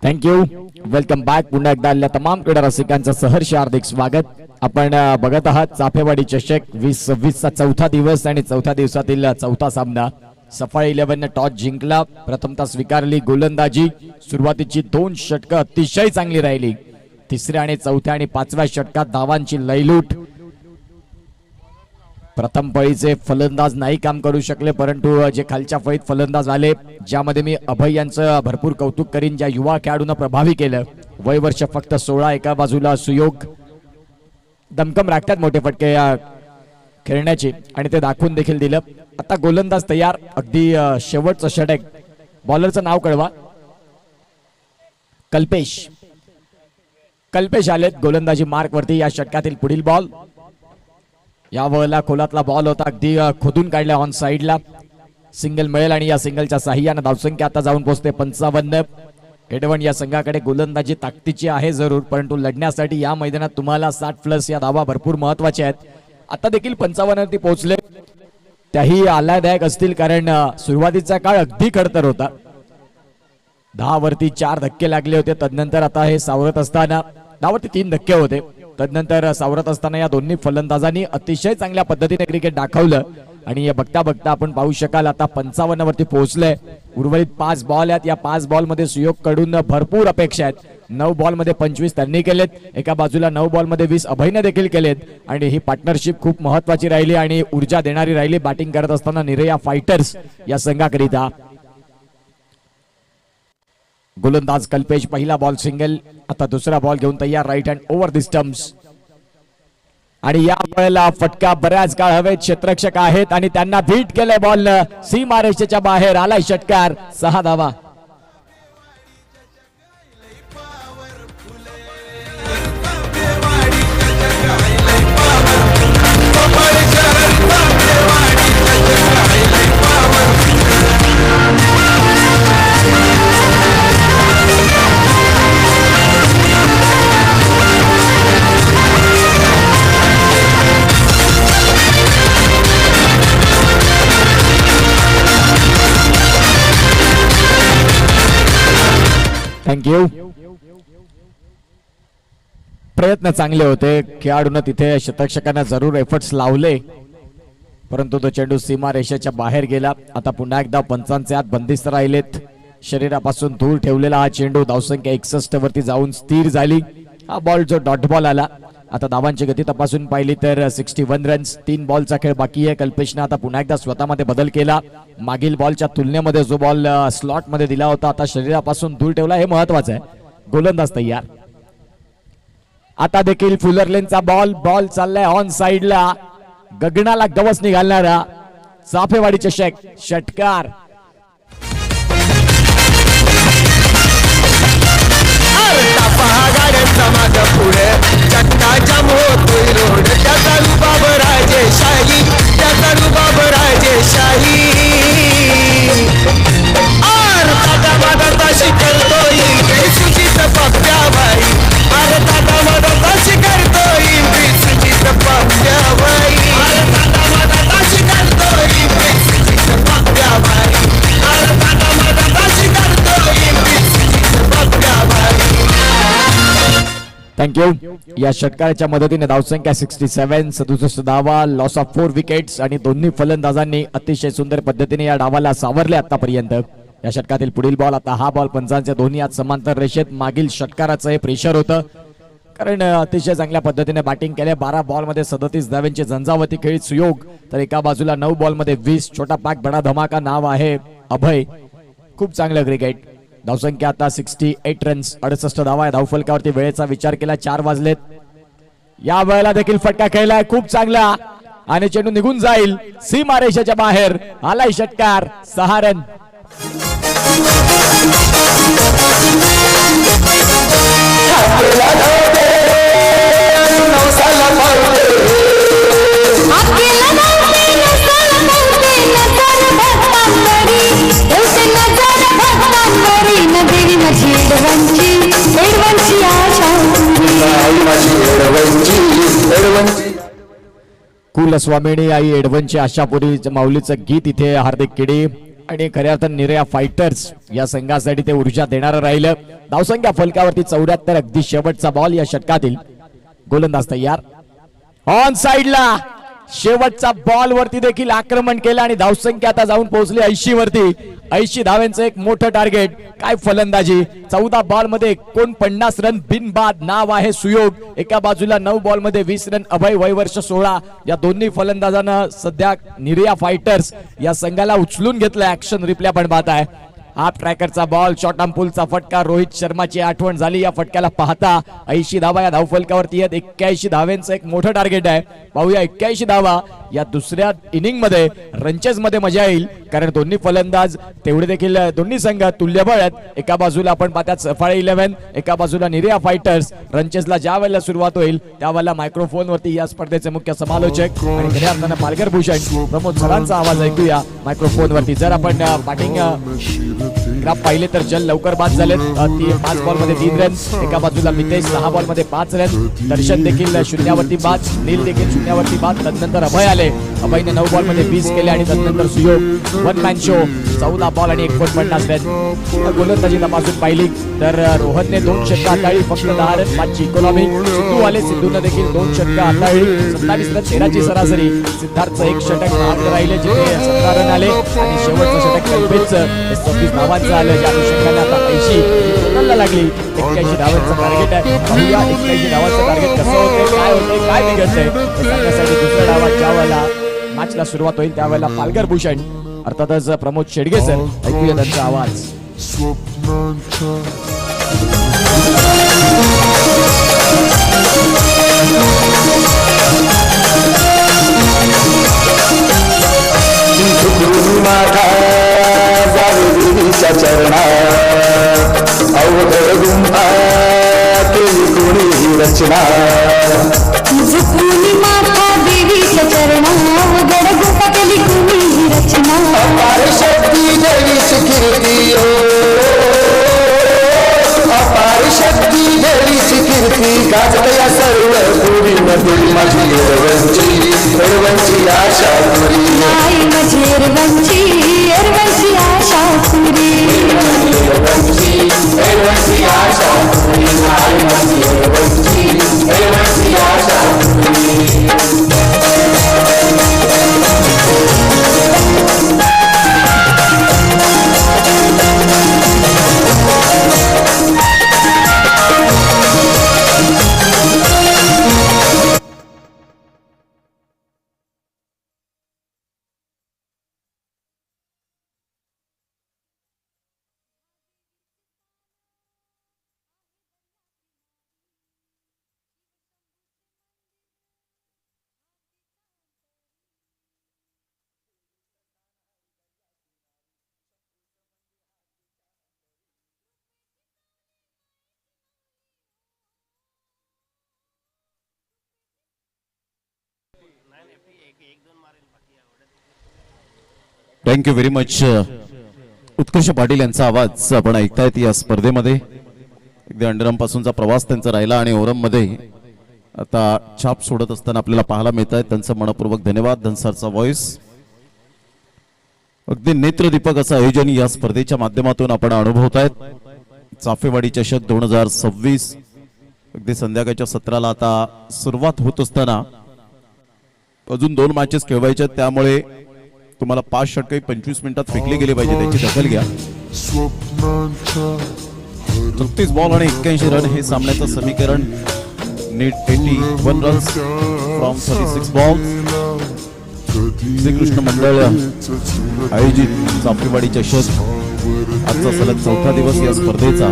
थँक्यू. Welcome back. पुन्हा एकदा आलेल्या तमाम क्रीडा रसिकांचं सहर्ष हार्दिक स्वागत. आपण बघत आहात चाफेवाडी चषक 2026 चा 4था दिवस आणि 4थ्या दिवसातील 4था सामना. सफाळी 11 टॉस जिंकला, प्रथमतः स्वीकारली गोलंदाजी. सुरुवातीची 2 षटकं अतिशय चांगली राहिली. 3ऱ्या आणि 4थ्या आणि 5व्या षटकात धावांची लयलूट. प्रथम फळीचे फलंदाज नाही काम करू शकले, परंतु जे खालच्या फळीत फलंदाज आले, ज्यामध्ये मी अभय यांचं भरपूर कौतुक करीन, ज्या युवा खेळाडूंना प्रभावी केलं. वय वर्ष फक्त 16. एका बाजूला सुयोग दमकम राखतात मोठे फटके या खेळण्याची आणि ते दाखवून देखील दिलं. आता गोलंदाज तयार. अगदी शेवटचं षटक. बॉलरचं नाव कळवा. कल्पेश आलेत गोलंदाजी मार्क वरती. या षटकातील पुढील बॉल. या वेळेला खोलातला बॉल होता, अगदी खोदून काढला ऑन साइडला. सिंगल मिळेल आणि या सिंगलच्या साह्याने धावसंख्या आता जाऊन पोहोचते 55. एडवन या संघाकडे गोलंदाजी ताकदीची आहे जरूर, परंतु लढण्यासाठी या मैदानात तुम्हाला 60+ या धावा भरपूर महत्वाच्या आहेत. आता देखील 55 वरती पोहोचले. त्याही आल्हाददायक असतील, कारण सुरुवातीचा काळ अगदी खडतर होता. 10 वरती 4 धक्के लागले होते. तदनंतर आता हे सावरत असताना 10 वरती 3 धक्के होते. तदनंतर सावरत असताना या दोन्ही फलंदाजांनी अतिशय चांगल्या पद्धतीने क्रिकेट दाखवलं आणि बघता बघता आपण पाहू शकाल आता 55 वरती पोहोचलंय. उर्वरित 5 बॉल आहेत. या 5 बॉल मध्ये सुयोग कडून भरपूर अपेक्षा आहेत. 9 बॉल मध्ये 25 त्यांनी केलेत. एका बाजूला 9 बॉल मध्ये 20 अभयने देखील केलेत आणि ही पार्टनरशिप खूप महत्वाची राहिली आणि ऊर्जा देणारी राहिली बॅटिंग करत असताना निरया फायटर्स या संघाकरिता. गोलंदाज कल्पेश पहिला बॉल सिंगल. आता दुसरा बॉल घेऊन तयार. Right hand over the stumps आणि या वेळेला फटका. बऱ्याच काळ हवेत. क्षेत्ररक्षक आहेत आणि त्यांना बीट केलंय बॉल. सीमारेषेच्या बाहेर आलाय षटकार. 6 धावा. थँक्यू. प्रयत्न चांगले होते खेळाडूंना तिथे. शतरक्षकांना जरूर एफर्ट्स लावले, परंतु तो चेंडू सीमा रेषेच्या बाहेर गेला. आता पुन्हा एकदा पंचांचे हात बंदिस्त राहिलेत. शरीरापासून दूर ठेवलेला हा चेंडू धावसंख्या 61 वरती जाऊन स्थिर झाली. हा बॉल जो डॉट बॉल आला. आता धावांची गती तपासून पाहिली तर 61 रन्स. 3 बॉलचा खेळ बाकी आहे. कल्पेशने आता पुन्हा एकदा स्वतःमध्ये बदल केला. मागील बॉलच्या तुलनेमध्ये जो बॉल स्लॉट मध्ये दिला होता आता शरीरापासून दूर ठेवला, हे महत्वाचं आहे. गोलंदाज तयार. आता देखील फुलरलेनचा बॉल. बॉल चाललाय ऑन साइडला. गगनाला गवसणी घालणारा चाफेवाडी चषक षटकार. गाड्यांचा माग पुढे चक्का जाम होतोय रोड. त्याचा रुबाब राजेशाही, त्याचा रुबाब राजेशाही. आर दादा मदताशी करतोय सुचित पप्प्याबाई. आर दादा मदताशी करतोय सुचित पप्प्याबाई. आर दादा मदताशी करतोय सुचित पप्प्याबाई. आर दादा मदताशी करतोय सुचित पप्प्याबाई. थँक्यू. या षटकाराच्या मदतीने धावसंख्या 67, 67 धावा, लॉस ऑफ 4 विकेट्स आणि दोन्ही फलंदाजांनी अतिशय सुंदर पद्धतीने या डावाला सावरले आतापर्यंत. या षटकातील पुढील बॉल. आता हा बॉल पंचांचे दोन्ही हात समांतर रेषेत. मागील षटकाराचं हे प्रेशर होतं, कारण अतिशय चांगल्या पद्धतीने बॅटिंग केले. 12 बॉल मध्ये 37 धावांची झंझावती खेळीत सुयोग. तर एका बाजूला 9 बॉल मध्ये 20. छोटा पाक बडा धमाका नाव आहे अभय. खूप चांगलं क्रिकेट. धावसंख्या आता 68 रन्स, 68 धावा. धावफलकावरती वेळेचा विचार केला 4 वाजलेत. या वेळेला देखील फटका खेळलाय खूप चांगला आणि चेंडू निघून जाईल सीमा रेषेच्या बाहेर. आलाय षटकार. 6 रन. कुलस्वामिनी आई एडवनची आशापुरी माऊलीचं गीत इथे हार्दिक किडी आणि खऱ्या अर्थाने निरया फायटर्स या संघासाठी ते ऊर्जा देणारं राहिलं. धावसंख्या फलकावरती 74. अगदी शेवटचा बॉल या षटकातील. गोलंदाज तयार. ऑन साइडला शेवटचा बॉल वरती देखील आक्रमण केलं आणि धावसंख्या आता जाऊन पोहोचली 80 वरती. 80 धाव्यांचं एक मोठं टार्गेट. काय फलंदाजी. 14 बॉल मध्ये 49 रन बिनबाद. नाव आहे सुयोग. एका बाजूला 9 बॉल मध्ये 20 रन अभय. वय वर्ष 16. या दोन्ही फलंदाजांना सध्या निरया फायटर्स या संघाला उचलून घेतलं. ऍक्शन रिप्ले आपण पाहत आहे. हाफ ट्रॅकरचा बॉल, शॉर्ट आर्म पुलचा फटका. रोहित शर्माची आठवण झाली या फटक्याला पाहता. 80 धावा या धावफलकावरती आहेत. 81 धाव्यांचं एक मोठं टार्गेट आहे. पाहूया 81 धावा या दुसऱ्या इनिंग मध्ये रंचेस मध्ये मजा येईल, कारण दोन्ही फलंदाज तेवढे देखील दोन्ही संघ तुल्यबळ आहेत. एका बाजूला आपण पाहतात सफाळे 11, एका बाजूला निरिया फायटर्स. रंचेसला ज्या वेळेला सुरुवात होईल त्यावेळेला मायक्रोफोन वरती या स्पर्धेचे मुख्य समालोचक आणि खऱ्या अर्थानं पालघर भूषण प्रमोद सरांचा आवाज ऐकूया मायक्रोफोन वरती. जर आपण बॅटिंग ग्राफ पाहिले तर जल लवकर बाद झालेत. 5 बॉल मध्ये 3 रन. एका बाजूला मितेश 6 बॉल मध्ये 5 रन. दर्शन देखील शून्यावरती बाद, नील देखील शून्यावरती बाद. तदनंतर अभय आले. अभयने 9 बॉल मध्ये 20 केले आणि तदनंतर सुयोग 1 मॅन शो 14 बॉल आणि 150 रन. गोलंदाजी तपासून पाहिली तर रोहनने 2 षटकं हाताळली, फक्त 10 रन 5ची इकॉनॉमी. सिद्धू आले, सिद्धूने देखील 2 षटकं हाताळली, 27 रन 13ची सरासरी. सिद्धार्थचं 1 षटक मागे राहिले जिथे 17 रन आले आणि शेवटचं षटक कल्पेचं 26 धावांचं आलं. ज्या अनुषंगाने आता 80 टोटलला लागली. 81 धावांचं टार्गेट आहे. पाहूया 81 धावांचं टार्गेट कसं होते, काय होते, काय बिघडतंय हे सांगण्यासाठी दुसऱ्या डावात ज्या वेळेला मॅचला सुरुवात होईल त्यावेळेला पालघर भूषण अर्थातच प्रमोद शेडगे सर ऐकूया त्यांचा आवाज. अवघड गुंफा केली कोणी रचना, झुकून माता देवीच्या चरणा, अवघड गुंफा केली कोणी रचना. अपार शक्ती देवीच कीर्ती, अपार शक्ती देवीच कीर्ती, गाजत या सर्व पुरीमध्ये माझी एरवंची, एरवंची आशा पुरी. आई माझी एरवंची, एरवंची आशा पुरी. एरवंची आशा पुरी, आई माझी एरवंची, एरवंची Asha Puri. Thank you very much. Utkarsh Patil यांचा आवाज आपण ऐकतायत या स्पर्धेमध्ये. अगदी अंडरआर्म पासूनचा प्रवास त्यांचा राहिला आणि ओरम मध्ये आता छाप सोडत असताना आपल्याला पाहायला मिळत आहे. त्यांचं मनपूर्वक धन्यवाद. धनसरचा व्हॉइस. अगदी नेत्रदीपक असं आयोजन या स्पर्धेच्या माध्यमातून आपण अनुभवत आहेत. चाफेवाडी चषक 2026 अगदी संध्याकाळच्या सत्राला आता सुरुवात होत असताना अजून 2 मॅचेस खेळवायच्या, त्यामुळे तुम्हाला 5 षटके 25 मिनिटात फेकले गेले पाहिजे, त्याची दखल घ्या. 36 बॉल आणि 81 रन हे सामन्याचं समीकरण. नीट 81 रन्स फ्रॉम 36 बॉल्स. श्रीकृष्ण मंडळ आयोजित चाफेवाडी चषक आजचा सलग 4था दिवस या स्पर्धेचा.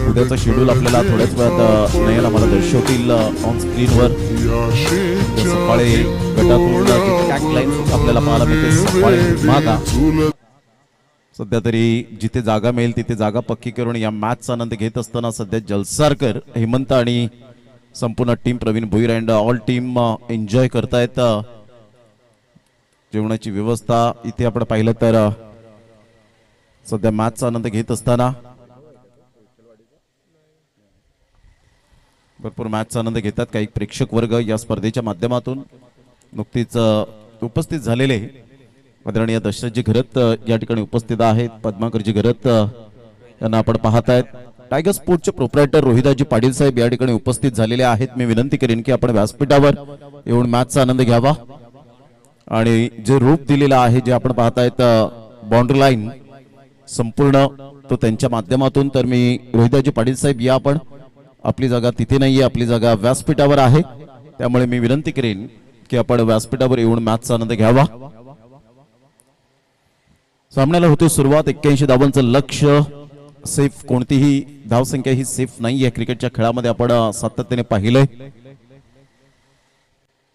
उद्याचा शेड्यूल आपल्याला थोड्याच वेळात नयन आम्हाला दर्शवतील ऑन स्क्रीनवर. सफाळे गटातून आपल्याला पाहायला मिळते. सफाळे मागा सध्या तरी जिथे जागा मिळेल तिथे जागा पक्की करून या मॅचचा आनंद घेत असताना सध्या जलसारकर, हेमंत आणि संपूर्ण team, Praveen Bhoir and all team enjoy करतायत. जेवणाची व्यवस्था इथे आपण पाहिलं तर सध्या मॅचचा आनंद घेत असताना भरपूर मॅचचा आनंद घेतात काही प्रेक्षक वर्ग या स्पर्धेच्या माध्यमातून. नुकतीच उपस्थित झालेले आदरणीय दशरथजी घरत या ठिकाणी उपस्थित आहेत. पद्माकरजी घरत यांना आपण पाहत आहेत. टायगर स्पोर्टचे प्रोप्रायटर रोहिदाजी पाटील साहेब या ठिकाणी उपस्थित झालेले आहेत. मी विनंती करेन की आपण व्यासपीठावर येऊन मॅचचा आनंद घ्यावा आणि जे रूप दिलेला आहे, जे आपण पाहतायत बाउंड्री लाईन संपूर्ण, तो त्यांच्या माध्यमातून. तर मी रोहिदाजी पाटील साहेब या आपण, आपली जागा तिथे नाहीये, आपली जागा व्यासपीठावर आहे, त्यामुळे मी विनंती करेन की आपण व्यासपीठावर येऊन मॅचचा आनंद घ्यावा. सामन्याला होते सुरुवात. 81 धावांचं लक्ष्य. सेफ कोणतीही धावसंख्या ही सेफ नाही आहे क्रिकेटच्या खेळामध्ये, आपण सातत्याने पाहिलंय.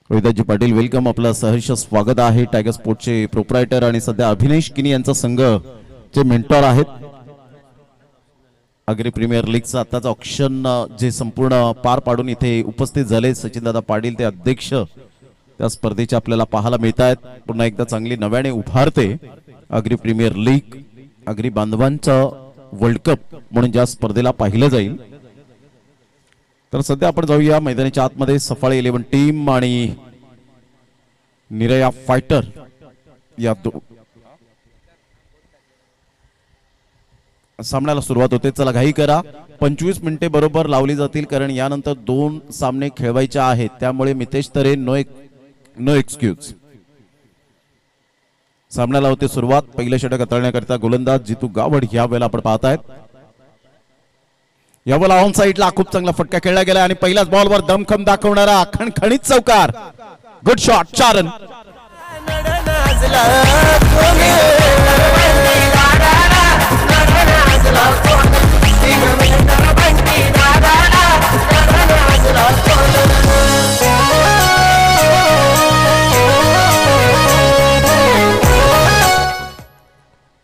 रोहिदासजी पाटील वेलकम, आपलं सहर्ष स्वागत आहे. टायगर स्पोर्टचे प्रोप्रायटर आणि सध्या अभिनेश किनी यांचा संघ चे मेंटॉर आहेत. अग्री प्रीमियर लीगचं आताच ऑक्शन जे संपूर्ण पार पाडून इथे उपस्थित झाले सचिनदादा पाटील ते अध्यक्ष त्या स्पर्धेचे आपल्याला पाहायला मिळत आहेत. पुन्हा एकदा चांगली नव्याने उभारते अग्री प्रीमियर लीग. अग्री बांधवांचा वर्ल्ड कप म्हणून ज्या स्पर्धेला पाहिलं जाईल. तर सध्या आपण जाऊया मैदानाच्या आतमध्ये. सफाळे 11 टीम आणि निरया फायटर या सामन्याला सुरुवात होते. चला घाई करा, 25 मिनिटे बरोबर लावली जातील कारण यानंतर 2 सामने खेळवायचे आहेत. त्यामुळे मितेश तरे नो एक्सक्यूज. सामन्याला होते सुरुवात. पहिलं षटक हाताळण्याकरिता गोलंदाज जितू गावड ह्या वेळेला आपण पाहतायत. यावेळेला ऑन साईडला खूप चांगला फटका खेळला गेला आणि पहिल्याच बॉलवर दमखम दाखवणारा खणखणीत चौकार. Good shot. 4 रन.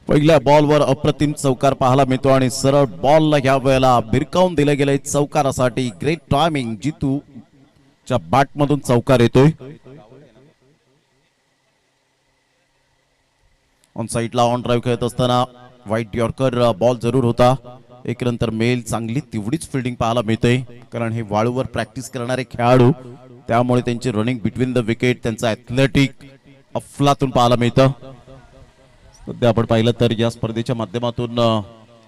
पहिल्या बॉलवर अप्रतिम चौकार पाहायला मिळतो आणि सरळ बॉलला ह्या वेळेला भिरकावून दिले गेले चौकारासाठी. Great timing. जितू च्या बॅट मधून चौकार येतोय. ऑन साईडला ऑन ड्राईव्ह खेळत असताना व्हाईट यॉर्कर बॉल जरूर होता. एक नंतर मेल चांगली तेवढीच फिल्डिंग पाहायला मिळते कारण हे वाळूवर प्रॅक्टिस करणारे खेळाडू, त्यामुळे त्यांची रनिंग बिटवीन द विकेट, त्यांचं ऍथलेटिक अफलातून पाहायला मिळतं. सध्या आपण पाहिलं तर या स्पर्धेच्या माध्यमातून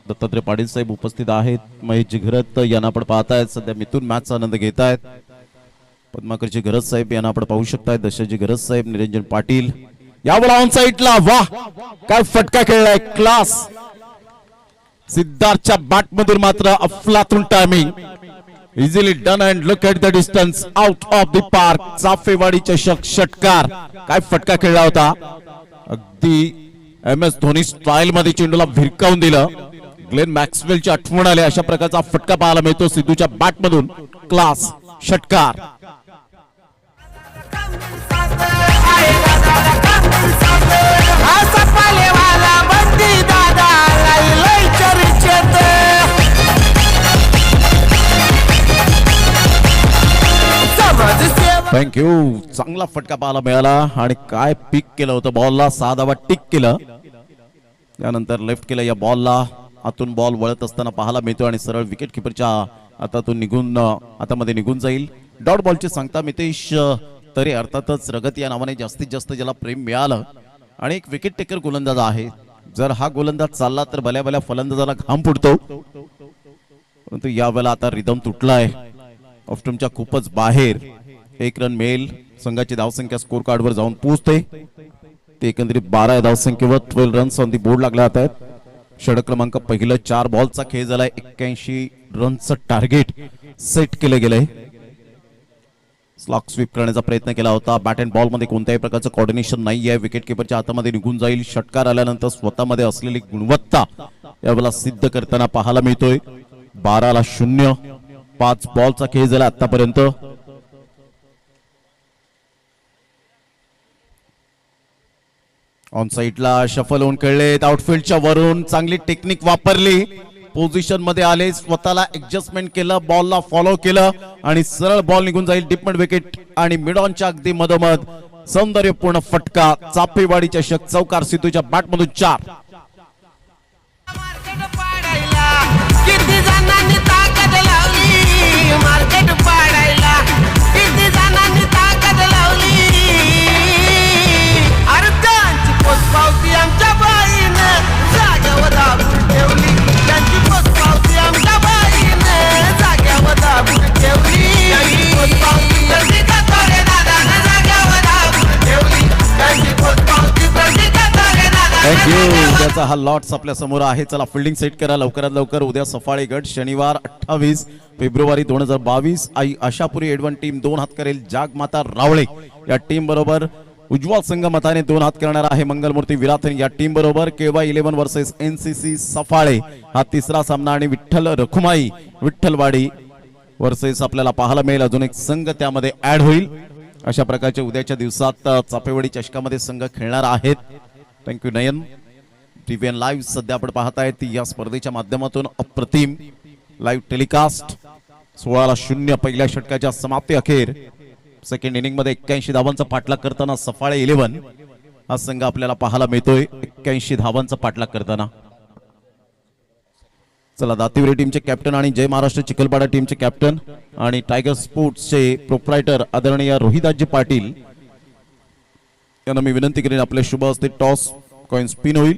दत्तात्रय पाटील साहेब उपस्थित आहेत. महेश जिघरत यांना आपण पाहतायत. सध्या मिथून मॅचचा आनंद घेत आहेत. पद्माकरची गरज साहेब यांना आपण पाहू शकताय. दशरथजी गरज साहेब, निरंजन पाटील यावेळेला ऑन साईडला. वाह काय फटका खेळलाय. क्लास. सिद्धार्थच्या बॅट मधून मात्र अफलातून timing. Easily done and look at the distance out of the park. Chafewadi चषक षटकार. काय फटका खेळला होता. अगदी MS धोनी स्टाईल मध्ये चेंडूला भिरकावून दिलं. ग्लेन मॅक्सवेलची आठवण आली. अशा प्रकारचा फटका पाहायला मिळतो सिद्धूच्या बॅट मधून. क्लास षटकार. थँक्यू. चांगला फटका पाहायला मिळाला आणि काय पिक केलं होतं बॉलला. 6 धावा टिक केलं. त्यानंतर लेफ्ट केलं या बॉलला. आतून बॉल वळत असताना पाहायला मिळतो आणि सरळ विकेट किपरच्या हातातून हातामध्ये निघून जाईल. डॉट बॉलची सांगता मितेश तरे, अर्थातच रगत या नावाने जास्तीत जास्त ज्याला प्रेम मिळालं आणि एक विकेट टेकर गोलंदाज आहे. जर हा गोलंदाज चालला तर भल्या भल्या फलंदाजाला घाम फुटतो. परंतु यावेळेला आता रिदम तुटलाय. ऑफ्टमच्या खूपच बाहेर. 1 रन मिळेल. संघाची धावसंख्या स्कोर कार्डवर जाऊन पोहोचते. ते एकंदरीत 12 धावसंख्येवर 12 रन्स ऑन दी बोर्ड लागले आहेत. षटक क्रमांक पहिलं 4 बॉलचा खेळ झालाय. 81 रनचं टार्गेट सेट केलं गेलंय. स्लॉक स्वीप करण्याचा प्रयत्न केला होता. बॅट अँड बॉल मध्ये कोणत्याही प्रकारचं कॉर्डिनेशन नाही आहे. विकेट किपरच्या हातामध्ये निघून जाईल. षटकार आल्यानंतर स्वतःमध्ये असलेली गुणवत्ता यावेळेला सिद्ध करताना पाहायला मिळतोय. 12ला 0. 5 बॉलचा खेळ झाला आतापर्यंत. ऑन साईडला शफल होऊन खेळलेत. आउटफील्डच्या वरून चांगली टेक्निक वापरली. पोझिशन मध्ये आले. स्वतःला ऍडजस्टमेंट केलं. बॉलला फॉलो केलं आणि सरळ बॉल निघून जाईल. डिप मिड विकेट आणि मिड ऑनच्या अगदी मधोमध सौंदर्यपूर्ण फटका. चाफेवाडी चषक चौकार. सिद्धूच्या बॅट मधून 4. मार्केट पाडायला किती जणांनी ताकद लावली. अर्ध्यांची पोचपावती आमच्या बाईनं जाग्यावर दाबून ठेवली. त्यांची पोचपावती आमच्या बाईनं जाग्यावर दाबून ठेवली. त्यांची पोचपावती जाग्यावर दाबून ठेवली. त्यांची पोचपावती थँक्यू. उद्याचा हा लॉट्स आपल्या समोर आहे. चला फिल्डिंग सेट करा लवकरात लवकर. उद्या सफाळे गट. शनिवार 28 फेब्रुवारी 2022. आई आशापुरी एडवन टीम 2 हात करेल जागमाता रावळे या टीम बरोबर. उज्ज्वल संघ मताने 2 हात करणार आहे मंगलमूर्ती विराथन या टीम बरोबर. केवा 11 वर्सेस NCC सफाळे हा तिसरा सामना आणि विठ्ठल रखुमाई विठ्ठलवाडी वर्सेस आपल्याला पाहायला मिळेल अजून एक संघ त्यामध्ये ऍड होईल. अशा प्रकारचे उद्याच्या दिवसात चापेवाडी चषकामध्ये संघ खेळणार आहेत. थँक्यू नयन. TVN लाईव्ह सध्या आपण पाहताय ती या स्पर्धेच्या माध्यमातून अप्रतिम लाईव्ह टेलिकास्ट. 16-0 पहिल्या षटकाच्या समाप्ती अखेर सेकंड इनिंग मध्ये 81 धावांचा पाठलाग करताना सफाळे 11 हा संघ आपल्याला पाहायला मिळतोय 81 धावांचा पाठलाग करताना. चला दातिवरे टीमचे कॅप्टन आणि जय महाराष्ट्र चिखलपाडा टीमचे कॅप्टन आणि टायगर स्पोर्ट्सचे प्रोप्रायटर आदरणीय रोहिदासजी पाटील यांना मी विनंती करेन आपले शुभ हस्ते टॉस कॉइन स्पिन होईल.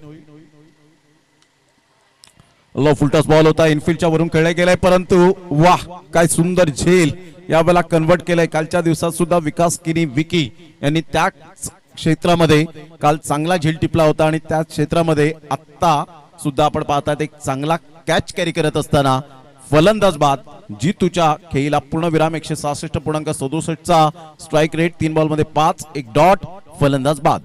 लो फुलटॉस बॉल होता इनफिल्डच्या वरून खेळला गेलाय परंतु वाह काय सुंदर झेल यावेळेला कन्वर्ट केलंय. कालच्या दिवसात सुद्धा विकास किनी विकी यांनी त्या क्षेत्रामध्ये काल चांगला झेल टिपला होता आणि त्या क्षेत्रामध्ये आता सुद्धा आपण पाहतात एक चांगला कॅच कॅरी करत असताना फलंदाज बाद जीतूच्या खेळीला पूर्णविराम 166.67 चा स्ट्राइक रेट 3 बॉल मध्ये 5 एक डॉट फलंदाज बाद.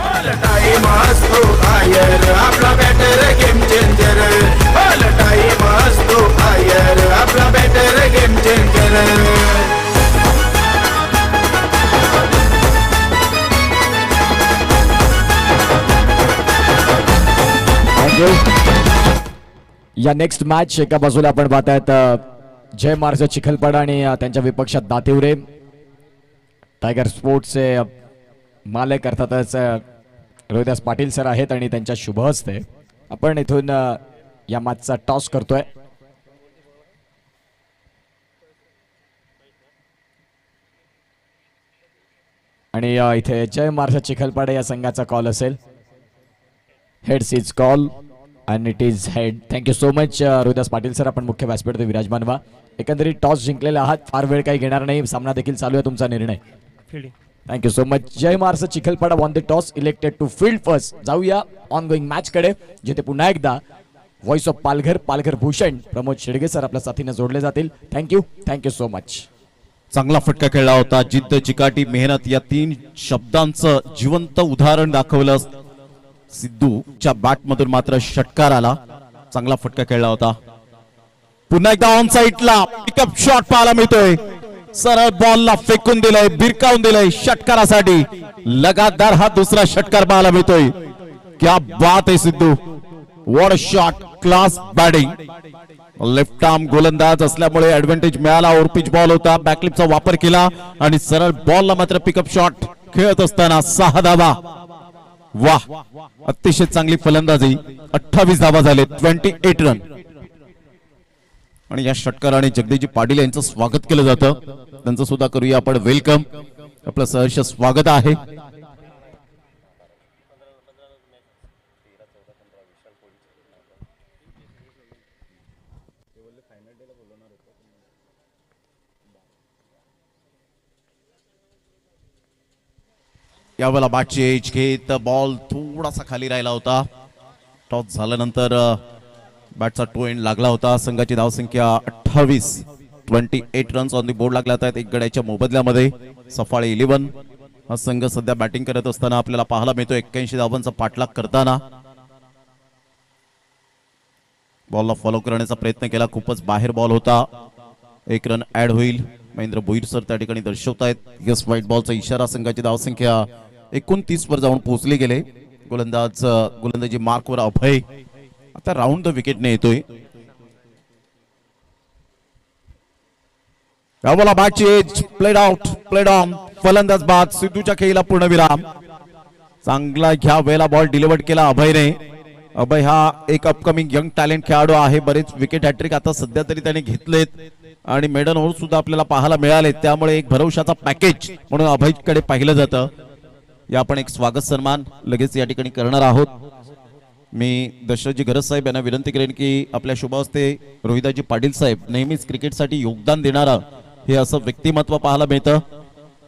ऑल टाइम असतो फायर आपला batter game changer. All time असतो फायर आपला बॅटर गेम चेंजर. या नेक्स्ट मॅच एका बाजूला आपण पाहतायत जय महाराष्ट्र चिखलपाडा आणि त्यांच्या विपक्षात दातिवरे. टायगर स्पोर्ट्सचे मालक अर्थातच रोहिदास पाटील सर आहेत आणि त्यांच्या शुभ हस्ते आपण इथून या मॅचचा टॉस करतोय. आणि इथे जय महाराष्ट्र चिखलपाडा या संघाचा कॉल असेल. Heads is call and it is head. Thank you so much Rohidas Patil sir, आपण मुख्य व्यासपीठावर विराजमान व्हा. एकंदरीत टॉस जिंकलेले आहात, फार वेळ काही घेणार नाही, सामना देखील चालू आहे, तुमचा निर्णय. Thank you so much. जय Maharashtra Chikhalpada won the toss, elected to field first. जाऊया ऑन गोईंग मॅच कडे, जिथे पुन्हा एकदा voice of Palghar Palghar Bhushan Pramod Shedge sir आपल्या साथीने जोडले जातील. Thank you so much. चांगला फटका खेळला होता. जिद्द चिकाटी मेहनत या 3 शब्दांचं जिवंत उदाहरण दाखवलं सिद्धूच्या बॅट मधून मात्र षटकार आला. चांगला फटका खेळला होता. पुन्हा एकदा ऑन साइडला पिकअप शॉट पाहायला मिळतोय. सरळ बॉलला फेकून दिलंय, भिरकावून दिलंय षटकारासाठी. लगातार हा दुसरा षटकार पाहायला मिळतोय. क्या बात आहे Sidhu, what a shot, class batting. Left arm गोलंदाज असल्यामुळे ऍडव्हान्टेज मिळाला. ओव्हरपिच बॉल होता, बॅकलिपचा वापर केला आणि सरळ बॉलला मात्र पिकअप शॉट खेळत असताना 6 धावा. वाह, अतिशय चांगली फलंदाजी. 28 धावा झाले, 28 रन. आणि या षटकाराने जगदीशजी पाटील यांचं स्वागत केलं जातं. त्यांचं सुद्धा करूया आपण वेलकम. आपलं सहर्ष स्वागत आहे. यावेळेला बॅटची एज घेत बॉल थोडासा खाली राहिला होता. टॉस झाल्यानंतर बॅटचा टो एंड लागला होता. संघाची धावसंख्या 28, 28 रन्स ऑन दी बोर्ड लागल्या आहेत. एक गड्याच्या मोबदल्यामध्ये सफाळे 11 हा संघ सध्या बॅटिंग करत असताना आपल्याला पाहायला मिळतो 81 धावांचा पाठलाग करताना. बॉलला फॉलो करण्याचा प्रयत्न केला, खूपच बाहेर बॉल होता. 1 रन ऍड होईल. महेंद्र भोईर सर त्या ठिकाणी दर्शवतायत. यस, व्हाईट बॉलचा इशारा. संघाची धावसंख्या 29 वर जाऊन पोहोचली गेले. गोलंदाजी मार्कवर अभय आता राऊंड द विकेटने येतोय. यावेळेला बॅटची edge played out, played on. फलंदाज बाद. सिद्धूच्या खेळीला पूर्णविराम. चांगला घ्या वेळेला बॉल डिलिव्हर्ड केला अभयने. अभय हा एक अपकमिंग यंग टॅलेंट खेळाडू आहे. बरेच विकेट हॅट्रिक आता सध्या तरी त्याने घेतलेत आणि मेडन ओव्हर सुद्धा आपल्याला पाहायला मिळाले. त्यामुळे एक भरवशाचा पॅकेज म्हणून अभयकडे पाहिलं जातं. या आपण एक स्वागत सन्मान लगेच या ठिकाणी करणार आहोत. मी दशरथजी गरज साहेब यांना विनंती करेन की आपल्या शुभ हस्ते रोहिदासजी पाटील साहेब, नेहमीच क्रिकेटसाठी योगदान देणारा हे असं व्यक्तिमत्व पाहायला मिळतं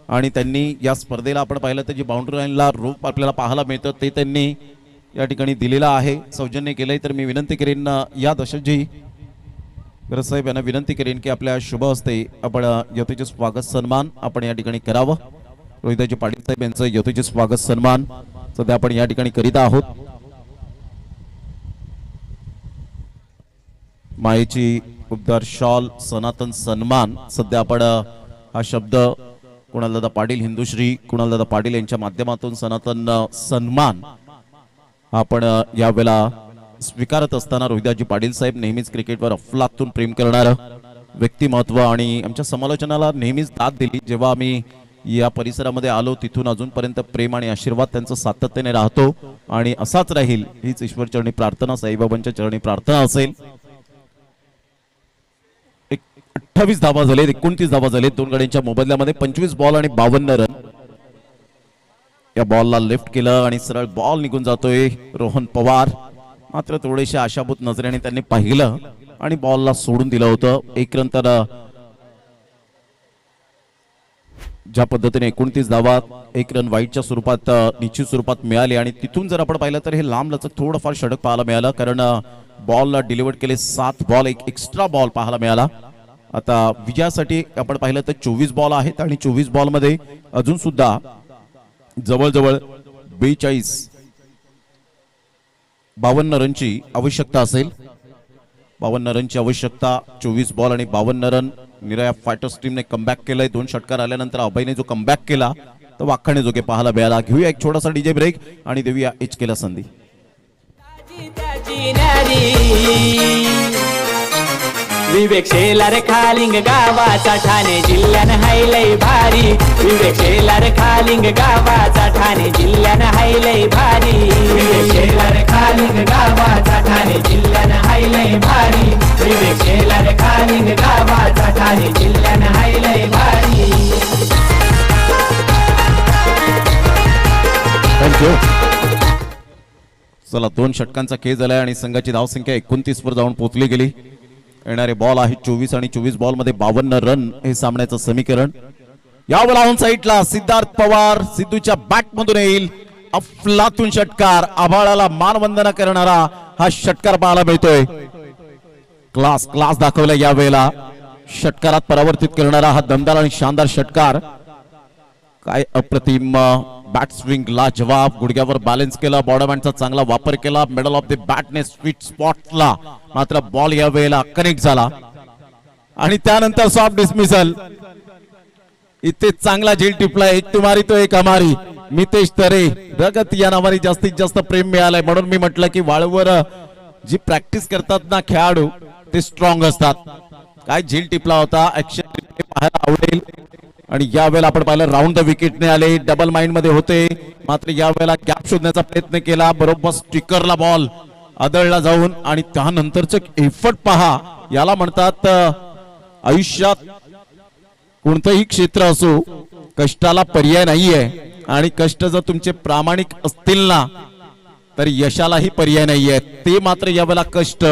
आणि त्यांनी या स्पर्धेला आपण पाहिलं तर जी बाउंड्री लाईनला रूप आपल्याला पाहायला मिळतं ते त्यांनी या ठिकाणी दिलेलं आहे, सौजन्य केलंय. तर मी विनंती करेन या दशरथजी गरज साहेब यांना विनंती करेन की आपल्या शुभ हस्ते आपण यथोचित स्वागत सन्मान आपण या ठिकाणी करावं. रोहिदाजी पाटील साहेब यांचं यथोचित स्वागत सन्मान सध्या आपण या ठिकाणी करीत आहोत. मायेची उबदार शॉल सनातन सन्मान सध्या आपण हा शब्द कुणालदादा पाटील हिंदुश्री कुणालदादा पाटील यांच्या माध्यमातून सनातन सन्मान आपण यावेळेला स्वीकारत असताना रोहिदाजी पाटील साहेब नेहमीच क्रिकेटवर अफलातून प्रेम करणारं व्यक्तिमत्व आणि आमच्या समालोचनाला नेहमीच दाद दिली. जेव्हा आम्ही या परिसरामध्ये आलो तिथून अजूनपर्यंत प्रेम आणि आशीर्वाद त्यांचं सातत्याने राहतो आणि असाच राहील हीच ईश्वर चरणी प्रार्थना साईबाबांच्या चरणी प्रार्थना असेल. 28 धावा झाले 29 धावा झाले दोन गड्यांच्या मोबदल्यामध्ये 25 बॉल आणि 52 रन. या बॉलला लेफ्ट केलं आणि सरळ बॉल निघून जातोय रोहन पवार. मात्र थोडेसे आशाभूत नजरेने त्यांनी पाहिलं आणि बॉलला सोडून दिलं होतं. एक रन तर ज्या पद्धतीने 29 धावा एक रन वाईटच्या स्वरूपात निश्चित स्वरूपात मिळाले आणि तिथून जर आपण पाहिलं तर हे लांब लचक थोडंफार षटक पाहायला मिळालं कारण बॉलला डिलिव्हर केले 7 बॉल एक एक्स्ट्रा बॉल पाहायला मिळाला. आता विजयासाठी आपण पाहिलं तर 24 बॉल आहेत आणि 24 बॉल मध्ये अजून सुद्धा जवळजवळ 52 रनची आवश्यकता असेल. 52 रनची आवश्यकता 24 बॉल आणि 52 रन. निराया फायटर्स टीमने कमबॅक केलंय. 2 षटकार आल्यानंतर अभयने जो कमबॅक केला तो वाखाणे जोगे पाहायला मिळाला. घेऊया एक छोटासा डीजे ब्रेक आणि देऊया एचकेला संधी. विवेक शेलार खालिंग गावाचा ठाणे जिल्ह्यानं हायलय भारी. विवेक शेलार खालिंग गावाचा ठाणे जिल्ह्यानं हायलय भारी. विवेक शेलार खालिंग गावाचा ठाणे जिल्ह्यानं हायलय भारी. विवेक शेलार खालिंग गावाचा ठाणे जिल्ह्यानं हायलय भारी. थँक्यू. चला 2 षटकांचा खेळ झालाय आणि संघाची धावसंख्या 29 वर जाऊन पोहोचली गेली. येणारे बॉल आहे 24 आणि 24 बॉल मध्ये 52 रन हे सामन्याचं समीकरण. यावेळेला ऑन साईडला सिद्धार्थ पवार सिद्धूच्या बॅट मधून येईल अफलातून षटकार. आभाळाला मानवंदना करणारा हा षटकार पाहायला मिळतोय. क्लास दाखवला यावेळेला षटकारात परावर्तित करणारा हा दमदार आणि शानदार षटकार. काय अप्रतिम बॅट स्विंग ला जवाब. गुडघ्यावर बॅलन्स केला. बॉडरमॅनचा चांगला वापर केला. मिडल ऑफ द बॅटने स्वीट स्पॉटला मात्र बॉल या वेळेला कनेक्ट झाला आणि त्यानंतर सॉफ्ट डिसमिसल. इथे चांगला झेल टिपला. एक तुम्हारी तो एक हमारी. मितेश तरे रगत या नावाने जास्तीत जास्त प्रेम मिळालंय. म्हणून मी म्हटलं की वाळूवर जी प्रॅक्टिस करतात ना खेळाडू ते स्ट्रॉंग असतात. काय झेल टिपला होता. ऍक्शन पाहायला आवडेल. आणि यावेळेला आपण पाहिलं राऊंड द विकेटने आले. डबल माइंड मध्ये होते मात्र यावेळेला गॅप शोधण्याचा प्रयत्न केला. बरोबर स्टिकरला बॉल आदळला जाऊन आणि त्यानंतरच एफर्ट पहा. याला म्हणतात आयुष्यात कोणतंही क्षेत्र असो कष्टाला पर्याय नाहीये आणि कष्ट जर तुमचे प्रामाणिक असतील ना तर यशालाही पर्याय नाहीये. ते मात्र यावेळेला कष्ट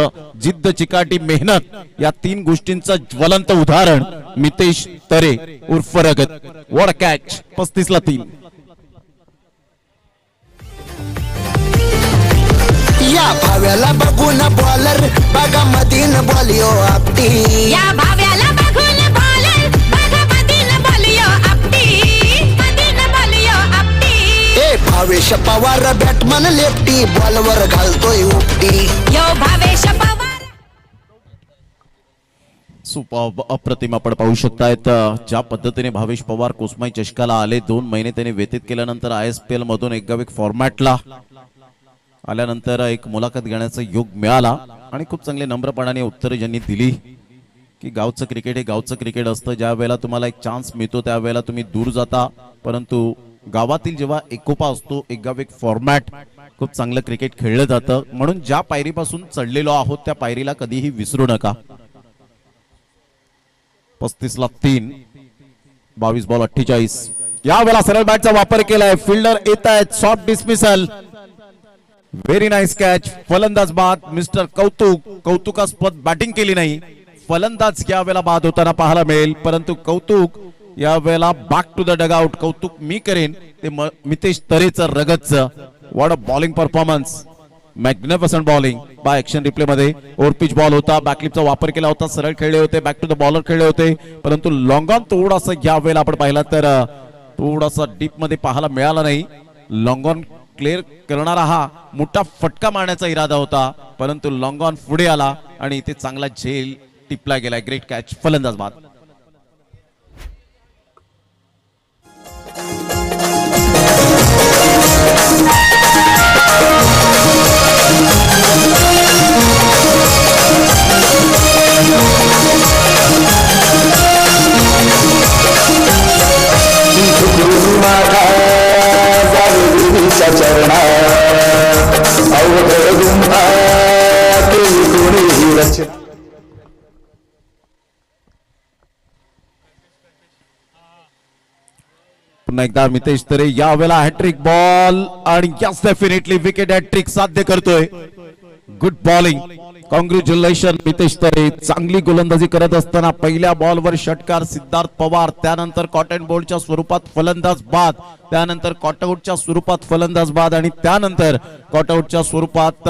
जिद्द चिकाटी मेहनत या 3 गोष्टींचं ज्वलंत उदाहरण मितेश तरे उर्फ रगत. What a catch. 35 ला 3. या भाव्याला बघून बॉलर बघा मधीन बॉलिओ आपटी. या भाव्याला बघून बॉलर बघा मधीन बॉलिओ आपटी. मधीन बॉलिओ आपटी. ए भावेश पवार बॅटमन लेफ्टी बॉलवर घालतोय उपटी. यो भावेश पवार. सुपर अप्रतिम आपण पाहू शकतायत ज्या पद्धतीने भावेश पवार कोस्माई चषकाला आले. 2 महिने त्यांनी व्यतीत केल्यानंतर ISPL मधून एक फॉर्मॅटला आल्यानंतर एक मुलाखत घेण्याचा योग मिळाला आणि खूप चांगले नम्रपणाने उत्तरे ज्यांनी दिली की गावचं क्रिकेट हे गावचं क्रिकेट असतं. ज्या वेळेला तुम्हाला एक चान्स मिळतो त्यावेळेला तुम्ही दूर जाता परंतु गावातील जेव्हा एकोपा असतो एक गाव एक फॉर्मॅट खूप चांगलं क्रिकेट खेळलं जातं. म्हणून ज्या पायरीपासून चढलेलो आहोत त्या पायरीला कधीही विसरू नका. 35 ला 3. 22 बॉल 48. यावेळेला सरळ बॅटचा वापर केलाय. फिल्डर येत आहेत. Soft dismissal. Very nice catch. फलंदाज बाद. मिस्टर कौतुकास्पद बॅटिंग केली नाही. फलंदाज यावेळेला बाद होताना पाहायला मिळेल परंतु कौतुक यावेळेला बॅक टू द डगआउट. कौतुक मी करेन ते मितेश तरेचं रगतचं. What a bowling performance. Magnificent bowling by action replay मध्ये. ओव्हर पिच बॉल होता. बॅकलिपचा वापर केला होता. सरळ खेळले होते. बॅक टू द बॉलर खेळले होते परंतु लॉंग ऑन थोडासा या वेळेला आपण पाहिला तर थोडासा डीप मध्ये पाहायला मिळाला नाही. लॉंग ऑन क्लिअर करणारा हा मोठा फटका मारण्याचा इरादा होता, परंतु लॉंग ऑन पुढे आला आणि इथे चांगला झेल टिपला गेला. ग्रेट कॅच, फलंदाज बाद. पुन्हा एकदा मितेश तरे, यावेळेला हॅट्रिक बॉल आणि यस डेफिनेटली विकेट हॅट्रिक साध्य करतोय. गुड बॉलिंग, कॉंग्रॅच्युलेशन मितेश तरे. चांगली गोलंदाजी करत असताना पहिल्या बॉलवर षटकार सिद्धार्थ पवार, त्यानंतर कॉटन बोल्टच्या स्वरूपात फलंदाज बाद, त्यानंतर कॉटआउटच्या स्वरूपात फलंदाज बाद आणि त्यानंतर कॉटआउटच्या स्वरूपात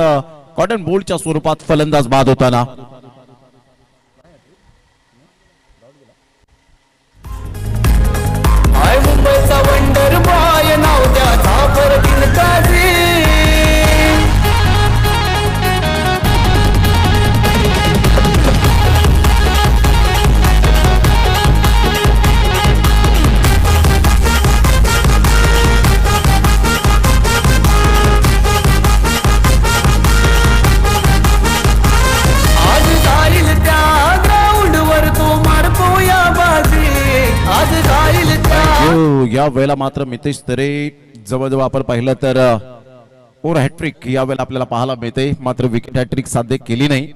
कॉटन बोल्टच्या स्वरूपात फलंदाज बाद होताना. मुंबईचा वंडर बॉय नाव त्याचा परतीन काजी. आज जाईल त्या ग्राउंडवर तो मारतोया बाजी. आज जाईल या वेळेला मात्र मितेश तरे जवळजवळ आपण पाहिलं तर फोर हॅट्रिक या वेळेला आपल्याला पाहायला मिळते, मात्र विकेट हॅट्रिक साध्य केली नाही.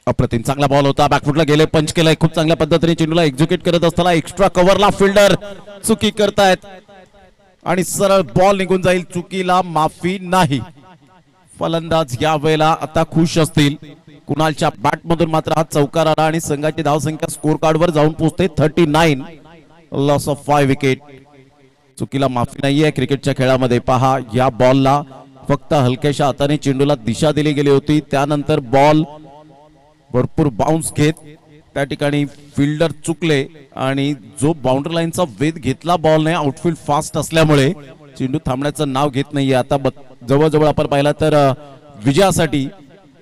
अप्रतिम चांगला बॉल होता, बॅकफुटला गेले, पंच केलाय खूप चांगल्या पद्धतीने. चेंडूला एक्झिक्यूट करत असताना एक्स्ट्रा कव्हरला फिल्डर चुकी करतायत आणि सरळ बॉल निघून जाईल. चुकीला माफी नाही. फलंदाज या वेळेला आता खुश असतील. कुणालच्या बॅट मधून मात्र हा चौकार आला आणि संघाची धावसंख्या स्कोर कार्ड वर जाऊन पोहोचते 39. Loss of 5 wicket. चुकीला माफी नाहीये क्रिकेटच्या खेळामध्ये. पहा, या बॉलला फक्त हलक्याशा हाताने चेंडूला दिशा दिली गेली होती, त्यानंतर बॉल भरपूर बाउन्स घेत त्या ठिकाणी फिल्डर चुकले आणि जो बाउंड्री लाईनचा वेध घेतला बॉलने, आउटफील्ड फास्ट असल्यामुळे चेंडू थांबण्याचं नाव घेत नाहीये. आता जवळजवळ आपण पाहिला तर विजयासाठी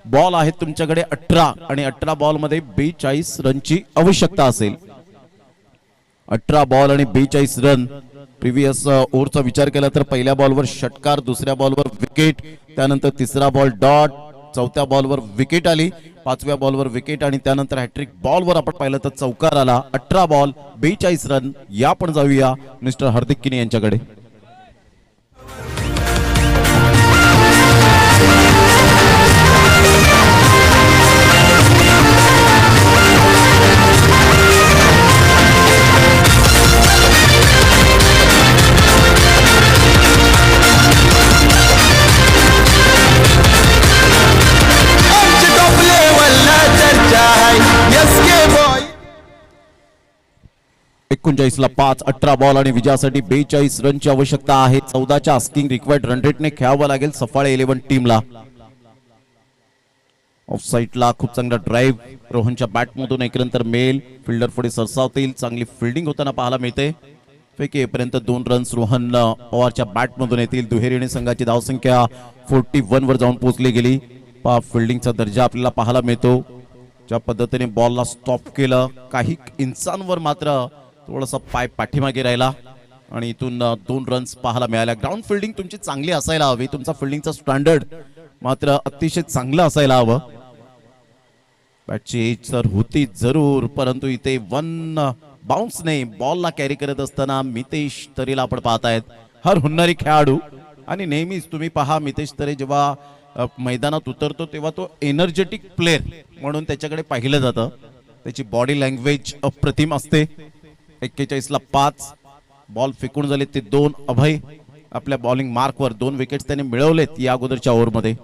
बॉल आहेत तुमच्याकडे 18 आणि 18 बॉल मध्ये 42 रनची आवश्यकता असेल. 18 बॉल आणि 42 रन. प्रिव्हियस ओव्हरचा विचार केला तर पहिल्या बॉलवर षटकार, दुसऱ्या बॉलवर विकेट, त्यानंतर तिसरा बॉल डॉट, चौथ्या बॉलवर विकेट आली, पाचव्या बॉलवर विकेट आणि त्यानंतर हॅट्रिक बॉलवर आपण पाहिलं तर चौकार आला. 18 बॉल 42 रन. या पण जाऊया मिस्टर हार्दिक किनी यांच्याकडे. ला 5, 18 बॉल आणि विजयासाठी 42 रनची आवश्यकता आहे. 14च्या आस्किंग रिक्वायर्ड रन रेटने खेळावं लागेल सफाळे 11 टीमला. ऑफ साईडला खूप चांगला ड्राईव्ह रोहनच्या बॅटमधून, एकनंतर मेल फिल्डर पुढे सरसावतील. चांगली फिल्डिंग होताना पाहायला मिळते. पैकी येईपर्यंत 2 रन्स रोहन पवारच्या बॅटमधून येतील. दुहेरीने संघाची धावसंख्या 41 वर जाऊन पोहोचली गेली. फिल्डिंगचा दर्जा आपल्याला पाहायला मिळतो. ज्या पद्धतीने बॉलला स्टॉप केलं, काही इंचांवर मात्र थोडासा पाय पाठीमागे राहिला आणि इथून 2 रन्स पाहायला मिळाल्या. ग्राउंड फिल्डिंग तुमची चांगली असायला हवी. तुमचा फिल्डिंगचा स्टँडर्ड मात्र अतिशय चांगलं असायला हवं. बॅटची एज तर होती जरूर, परंतु इथे 1 बाउन्सने बॉलला कॅरी करत असताना मितेश तरेला आपण पाहतायत. हर हुन्नरी खेळाडू आणि नेहमीच तुम्ही पहा मितेश तरे जेव्हा मैदानात उतरतो तेव्हा तो एनर्जेटिक प्लेअर म्हणून त्याच्याकडे पाहिलं जातं. त्याची बॉडी लँग्वेज अप्रतिम असते. 41 ला 5 बॉल फेकून झाले ते 2. अभय आपल्या बॉलिंग मार्कवर 2 विकेट्स त्याने मिळवलेत या अगोदरच्या ओव्हरमध्ये.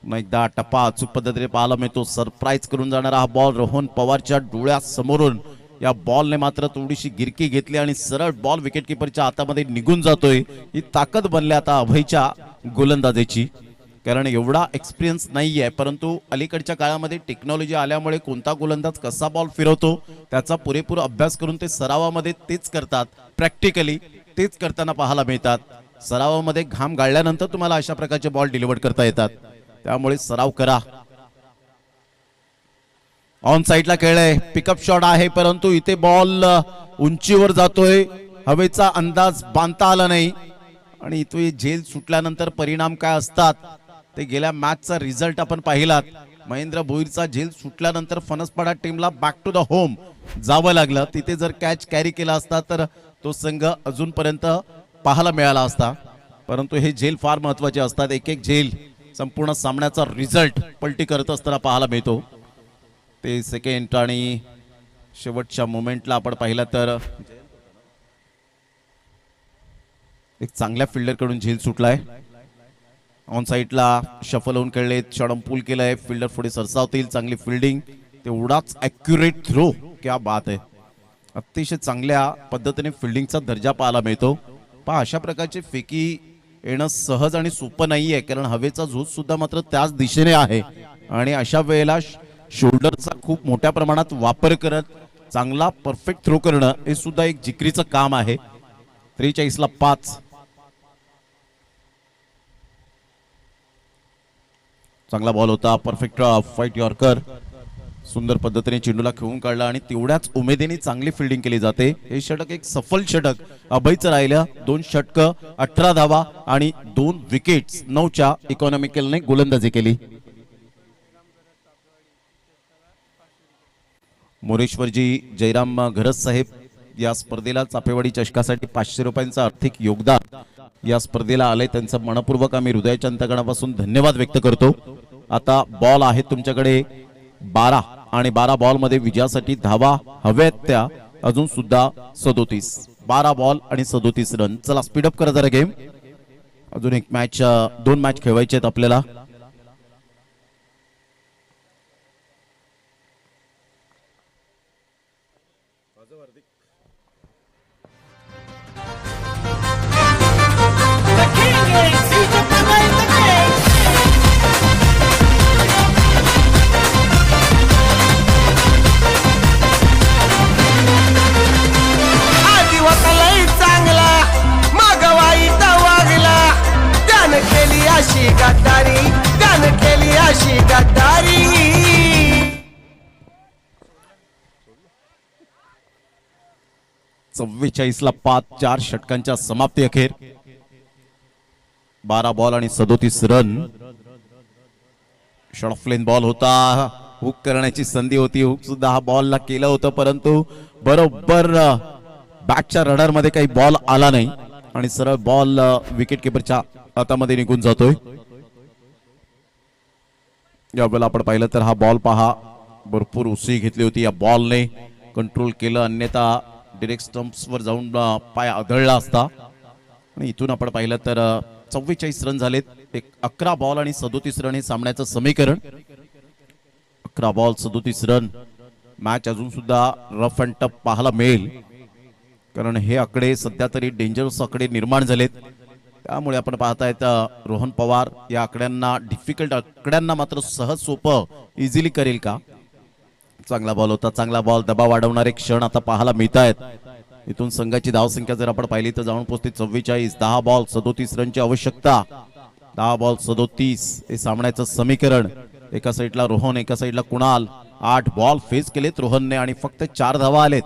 एकदा टप्पा अचूक पद्धतीने पाहायला मिळतो. सरप्राईज करून जाणारा हा बॉल रोहन पवारच्या डोळ्यासमोरून या बॉलने मात्र थोडीशी गिरकी घेतली आणि सरळ बॉल विकेट किपरच्या हातामध्ये निघून जातोय. ही ताकद बनली आता अभयच्या गोलंदाजीची. कारण एवढा एक्सपिरियन्स नाही आहे, परंतु अलीकडच्या काळामध्ये टेक्नॉलॉजी आल्यामुळे कोणता गोलंदाज कसा बॉल फिरवतो त्याचा पुरेपूर अभ्यास करून ते सरावामध्ये तेच करतात, प्रॅक्टिकली तेच करताना पाहायला मिळतात. सरावामध्ये घाम गाळल्यानंतर तुम्हाला अशा प्रकारचे बॉल डिलिव्हर करता येतात, त्यामुळे सराव करा. ऑन साइडला खेळलाय, पिकअप शॉट आहे, परंतु इथे बॉल उंचीवर जातोय, हवेचा अंदाज बांधता आला नाही आणि इथे झेल सुटल्यानंतर परिणाम काय असतात ते गेल्या मॅचचा रिझल्ट आपण पाहिलात. महेंद्र भोईरचा झेल सुटल्यानंतर फणसपाडा टीमला बॅक टू द होम जावं लागलं. तिथे जर कॅच कॅरी केला असता तर तो संघ अजूनपर्यंत पाहायला मिळाला असता, परंतु हे झेल फार महत्वाचे असतात. एक एक झेल संपूर्ण सामन्याचा रिझल्ट पलटी करत असताना पाहायला मिळतो. ते सेकंड आणि शेवटच्या मोमेंटला आपण पाहिलं तर एक चांगल्या फिल्डर कडून झेल सुटलाय. ऑन साइडला शफल होऊन खेळले, शॉर्ट पूल केलाय, फिल्डर पुढे सरसावतील, चांगली फिल्डिंग, तेवढाच ॲक्युरेट थ्रो, क्या बात आहे. अतिशय चांगल्या पद्धतीने फिल्डिंगचा दर्जा पाहायला मिळतो. पहा अशा प्रकारचे फेकी येणं सहज आणि सोपं नाहीये, कारण हवेचा झोत सुद्धा मात्र त्याच दिशेने आहे आणि अशा वेळेला शोल्डरचा खूप मोठ्या प्रमाणात वापर करत चांगला परफेक्ट थ्रो करणं हे सुद्धा एक जिकरीचं काम आहे. 43ला 5. चांगला बॉल होता, परफेक्ट फाईट यॉर्कर, सुंदर पद्धतीने चेंडूला खेळून काढला आणि तेवढ्याच उमेदीने चांगली फिल्डिंग केली जाते. हे षटक एक सफल षटक अभयचं राहिलं. 2 षटकं, 18 धावा आणि 2 विकेट्स, 9च्या इकॉनॉमिकलने गोलंदाजी केली. मोरेश्वरजी जयराम घरस साहेब या स्पर्धेला चापेवाडी चषकासाठी 500 रुपयांचं आर्थिक योगदान या स्पर्धेला आलंय, त्यांचं मनपूर्वक आम्ही हृदयाच्या अंतकरणापासून धन्यवाद व्यक्त करतो. आता बॉल आहे तुमच्याकडे 12 आणि 12 बॉल मध्ये विजयासाठी धावा हव्यात त्या अजून सुद्धा 37. 12 बॉल आणि 37 रन. चला स्पीडअप करा जरा गेम. अजून एक मॅच, 2 मॅच खेळवायचे आहेत आपल्याला. आधी होता लई चांगला, मग वाईट वागला, त्यानं केली अशी गद्दारी, त्यानं केली अशी गद्दारी. 44ला 5. 4 षटकांच्या समाप्ती अखेर 12 बॉल आणि 37 run. Short of lane ball होता, हुक करण्याची संधी होती, हुक सुद्धा हा बॉलला केलं होतं, परंतु बरोबर बॅटच्या रडार मध्ये काही बॉल आला नाही आणि सरळ बॉल विकेट किपरच्या हातामध्ये निघून जातोय. यावेळेला आपण पाहिलं तर हा बॉल पहा, भरपूर उसळी घेतली होती, या बॉलने कंट्रोल केलं, अन्यथा डिरेक्ट स्टंप्स वर जाऊन पाय आदळला असता. आणि इथून आपण पाहिलं तर 44 रन झालेत. एक 11 बॉल आणि 37 रन हे सामन्याचं समीकरण. 11 बॉल 37 रन. मॅच अजून सुद्धा रफ अँड टफ पाहायला मिळेल, कारण हे आकडे सध्या तरी डेंजरस आकडे निर्माण झालेत. त्यामुळे आपण पाहतायत रोहन पवार या आकड्यांना, डिफिकल्ट आकड्यांना मात्र सहज सोपं इझिली करेल का. चांगला बॉल होता, चांगला बॉल, दबाव वाढवणारे क्षण आता पाहायला मिळत आहेत. इथून संघाची धावसंख्या जर आपण पाहिली तर जाऊन पोहोचते 44. 10 बॉल 37 रनची आवश्यकता. 10 बॉल 37 हे सामन्याचं समीकरण. एका साईडला रोहन, एका साईडला कुणाल. 8 बॉल फेस केलेत रोहनने आणि फक्त 4 धावा आलेत.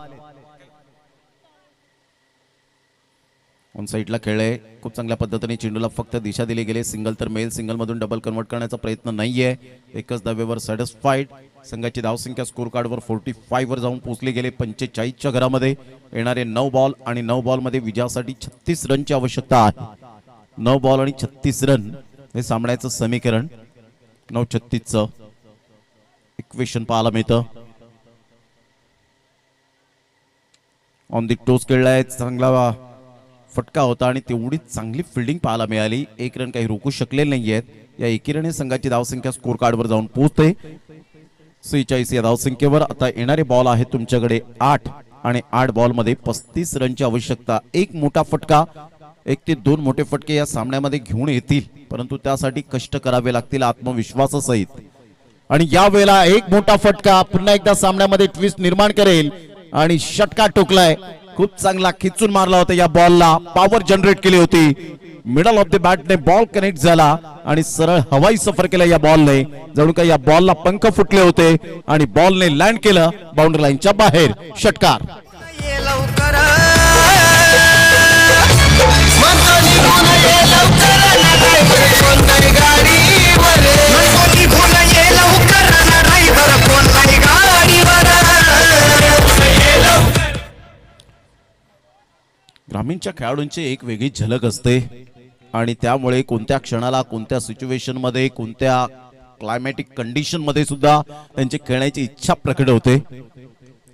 ऑन साईडला खेळले, खूप चांगल्या पद्धतीने चेंडूला फक्त दिशा दिली गेली. सिंगल तर मेल, सिंगल मधून डबल कन्वर्ट करण्याचा प्रयत्न नाहीये. एकच धावेवर सॅटिस्फाईड. संघाची धावसंख्या स्कोर कार्डवर 45 वर जाऊन पोहोचली गेले. 45च्या घरामध्ये येणारे 9 बॉल आणि 9 बॉल मध्ये विजयासाठी 36 रनची आवश्यकता आहे. 9 बॉल आणि 36 रन हे सामन्याचं समीकरण. 9-36चं इक्वेशन पाहायला मिळतं. ऑन दी टोस खेळलाय, चांगला फटका होता आणि तेवढीच चांगली फिल्डिंग पाहायला मिळाली. 1 रन काही रोखू शकले नाहीयेत. या एकीरने संघाची धावसंख्या स्कोर कार्डवर जाऊन पोहोचते 46 या धावसंख्येवर. आता येणारे बॉल आहेत तुमच्याकडे 8 आणि 8 बॉल मध्ये 35 रनची आवश्यकता. एक मोठा फटका, 1 ते 2 मोठे फटके या सामन्यामध्ये घेऊन येतील, परंतु त्यासाठी कष्ट करावे लागतील आत्मविश्वासासहित. आणि यावेळेला एक मोठा फटका पुन्हा एकदा सामन्यामध्ये ट्विस्ट निर्माण करेल आणि षटका टोकलाय. खूप चांगला खिचून मारला होता या बॉलला, पॉवर जनरेट केली होती. मिडल ऑफ द बॅटने बॉल कनेक्ट झाला आणि सरळ हवाई सफर केला या बॉलने. जणू काही या बॉलला पंख फुटले होते आणि बॉलने लँड केलं बाउंड्री लाईनच्या बाहेर. षटकार. ये लवकर म्हणतो निघून ये लवकर ना ड्रायव्हर कोण नाही गाडीवर म्हणतो निघून ये लवकर ना ड्रायव्हर कोण नाही गाडीवर. ग्रामीणच्या खेळाडूंची एक वेगळी झलक असते आणि त्यामुळे कोणत्या क्षणाला, कोणत्या सिच्युएशन मध्ये, कोणत्या क्लायमॅटिक कंडिशन मध्ये सुद्धा त्यांची खेळण्याची इच्छा प्रकट होते.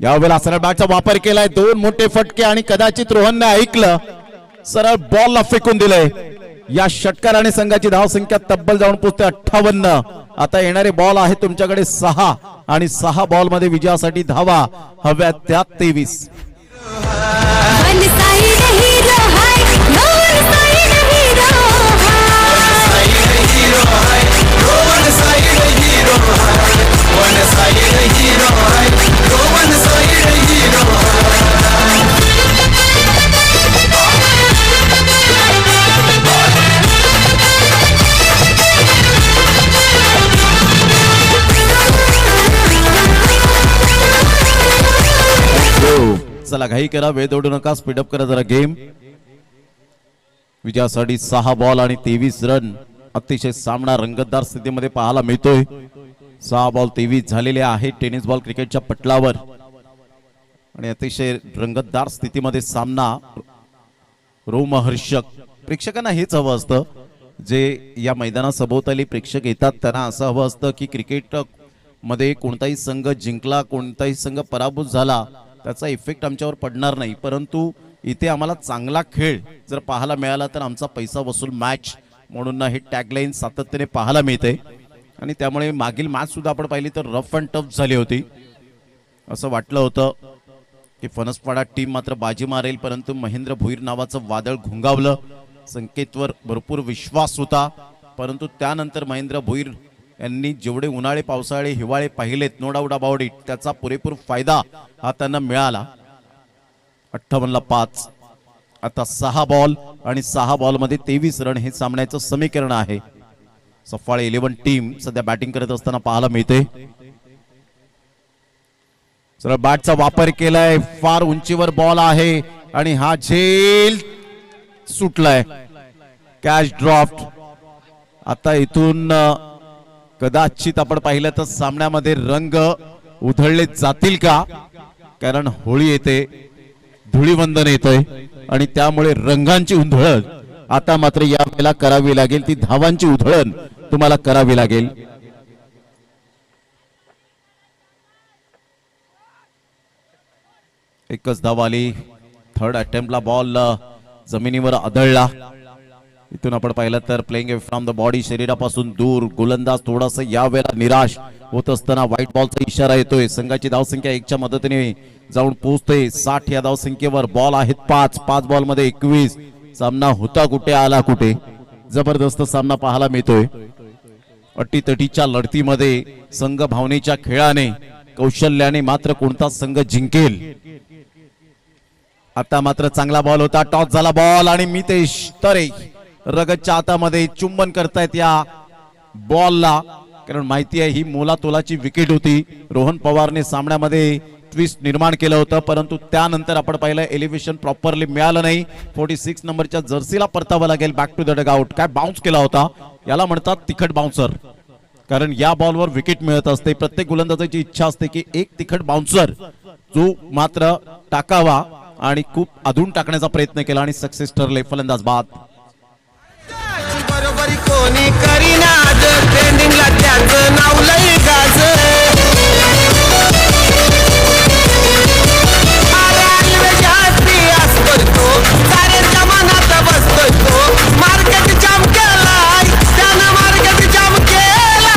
यावेळेला सरळ बॅटचा वापर केलाय, 2 मोठे फटके आणि कदाचित रोहनने ऐकलं, सरळ बॉलला फेकून दिलंय. या षटकाराने संघाची धावसंख्या तब्बल जाऊन पोहोचते 58. आता येणारे बॉल आहे तुमच्याकडे 6 आणि 6 बॉल मध्ये विजयासाठी धावा हव्या त्या 23. वन साइड हीरो हाय, वन साइड हीरो चला घाई करा, वेळ दौडू नका, स्पीडअप करा जरा गेम. विजयासाठी 6 बॉल आणि 23 रन. अतिशय सामना रंगतदार स्थितीमध्ये पाहायला मिळतोय. 6 बॉल 23 झालेले आहेत टेनिस बॉल क्रिकेटच्या पटलावर आणि अतिशय रंगतदार स्थितीमध्ये सामना. रोमहर्षक. प्रेक्षकांना हेच हवं असतं, जे या मैदानासभोवताली प्रेक्षक येतात त्यांना असं हवं असतं की क्रिकेट मध्ये कोणताही संघ जिंकला, कोणताही संघ पराभूत झाला त्याचा इफेक्ट आमच्यावर पडणार नाही, परंतु इथे आम्हाला चांगला खेळ जर पाहायला मिळाला तर आमचा पैसा वसूल मॅच म्हणून हे टॅगलाईन सातत्याने पाहायला मिळते. आणि त्यामुळे मागील मॅच सुद्धा आपण पाहिली तर रफ अँड टफ झाली होती. असं वाटलं होतं की फणसपाडा टीम मात्र बाजी मारेल, परंतु महेंद्र भोईर नावाचं वादळ घुंगावलं. संकेतवर भरपूर विश्वास होता, परंतु त्यानंतर महेंद्र भोईर यांनी जेवढे उन्हाळे, पावसाळे, हिवाळे पाहिलेत, नो डाऊट अबाउट इट, त्याचा पुरेपूर फायदा हा त्यांना मिळाला. 58ला 5. आता 6 बॉल आणि 6 बॉल मध्ये 23 रन हे सामन्याचं समीकरण आहे. सफाळे 11 टीम सध्या बॅटिंग करत असताना पाहायला मिळते. सरळ बॅटचा वापर केलाय, फार उंचीवर बॉल आहे आणि हा झेल सुटलाय. Catch dropped. आता इथून कदाचित आपण पाहिलं तर सामन्यामध्ये रंग उधळले जातील का, कारण होळी येते, धुळीवंदन येतंय आणि त्यामुळे रंगांची उधळण आता मात्र यावेळेला करावी लागेल. ती धावांची उधळण तुम्हाला करावी लागेल. एकच धाव आली. थर्ड अटेम्प्टला बॉल जमिनीवर आदळला. इथून आपण पाहिलं तर प्लेइंग फ्रॉम द बॉडी, शरीरापासून दूर, गोलंदाज थोडासा यावेळेला निराश होत असताना व्हाईट बॉलचा इशारा येतोय. संघाची धावसंख्या 1च्या मदतीने जाऊन पोहोचते 60 या धावसंख्येवर. बॉल आहेत 5 बॉल मध्ये 21. सामना होता कुठे, आला कुठे. जबरदस्त सामना पाहायला मिळतोय. अटीतटीच्या लढतीमध्ये संघ भावनेच्या खेळाने, कौशल्याने मात्र कोणता संघ जिंकेल. आता मात्र चांगला बॉल होता, टॉस झाला बॉल आणि मितेश तरे रगतच्या हातामध्ये चुंबन करतायत या बॉलला, कारण माहिती आहे ही मोलातोलाची विकेट होती. रोहन पवारने सामन्यामध्ये ट्विस्ट निर्माण केलं होतं, परंतु त्यानंतर आपण पाहिलं एलिव्हेशन प्रॉपरली मिळालं नाही. 46 नंबरच्या जर्सीला परतावं लागेल. Back to the dugout. काय बाउन्स केला होता, याला म्हणतात तिखट बाउन्सर, कारण या बॉलवर विकेट मिळत असते. प्रत्येक गोलंदाजाची इच्छा असते की एक तिखट बाउन्सर जो मात्र टाकावा आणि खूप अधून टाकण्याचा प्रयत्न केला आणि सक्सेस ठरले. फलंदाज बाद. बरोबरी कोणी करीना आज, ट्रेंडिंगला त्याचं नाव लई गाज. सारे जमानात बसतोय तो, मार्केट जाम केलाय त्यानं, मार्केट जाम केलाय.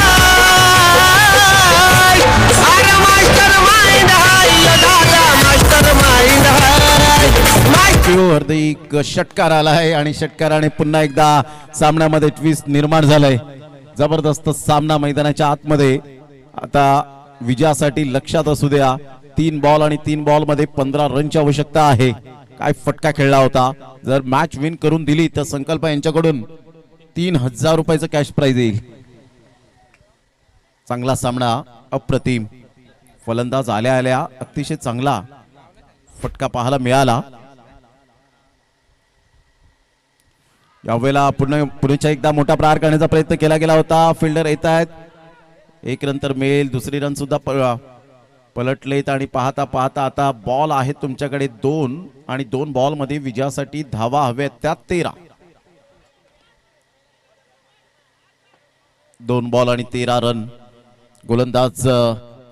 अरे मास्टर माइंड हाय दादा, मास्टर माइंड हाय. हार्दिक षटकार आलाय आणि षटकाराने पुन्हा एकदा सामन्यामध्ये ट्विस्ट निर्माण झालाय. जबरदस्त सामना मैदानाच्या आतमध्ये. आता विजयासाठी लक्षात असू द्या. 3 बॉल आणि 3 बॉल मध्ये 15 रनची आवश्यकता आहे. काय फटका खेळला होता. जर मॅच विन करून दिली तर संकल्प यांच्याकडून 3000 रुपयाचं कॅश प्राइज येईल. चांगला सामना, अप्रतिम फलंदाज आल्या आल्या अतिशय चांगला फटका पाहायला मिळाला. यावेळेला पुढच्या एकदा मोठा प्रहार करण्याचा प्रयत्न केला गेला होता. फिल्डर येत आहेत. एक रन तर मिळेल. दुसरी रन सुद्धा पलटलेत आणि पाहता पाहता आता बॉल आहेत तुमच्याकडे 2 आणि 2 बॉल मध्ये विजयासाठी धावा हव्यात त्या 13. 2 बॉल आणि 13 रन. गोलंदाज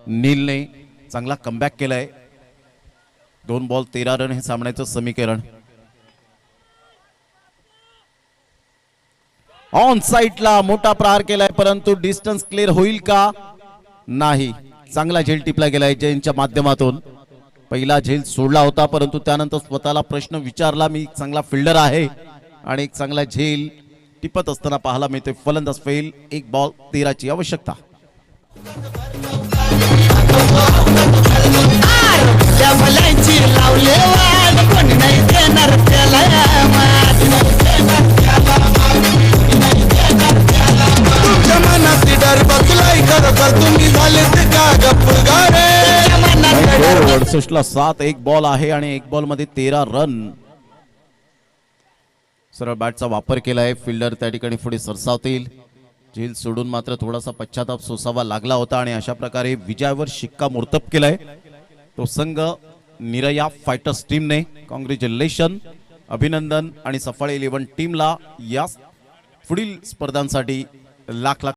नीलने चांगला कमबॅक केलाय. 2 बॉल 13 रन हे सामन्याचं समीकरण. ऑन साइडला मोठा प्रहार केलाय परंतु डिस्टन्स क्लिअर होईल का नाही. चांगला झेल टिपला गेलाय जयंतच्या माध्यमातून. पहिला झेल सोडला होता परंतु त्यानंतर स्वतःला प्रश्न विचारला, मी चांगला फिल्डर आहे आणि एक चांगला झेल टिपत असताना पाहायला मिळते. फलंदाज फेल. 1 बॉल 13 ची आवश्यकता. लावले वाद कोणी नाही देणार त्याला तुमच्या मनातली डर बसलाय खरोखर तुम्ही झाले ते का गप्प गारे. 68 ला 7. 1 बॉल आहे आणि 1 बॉल मध्ये 13 रन. सरळ बॅटचा वापर केलाय. फिल्डर त्या ठिकाणी पुढे सरसावतील. झेल सोडून मात्र थोडासा पश्चाताप सोसावा लागला होता आणि अशा प्रकारे विजयावर शिक्कामोर्तब केलाय तो संघ निरया फायटर्स टीमने. कॉंग्रॅच्युलेशन, अभिनंदन आणि सफाळे 11 टीमला या पुढील स्पर्धांसाठी लाख लाख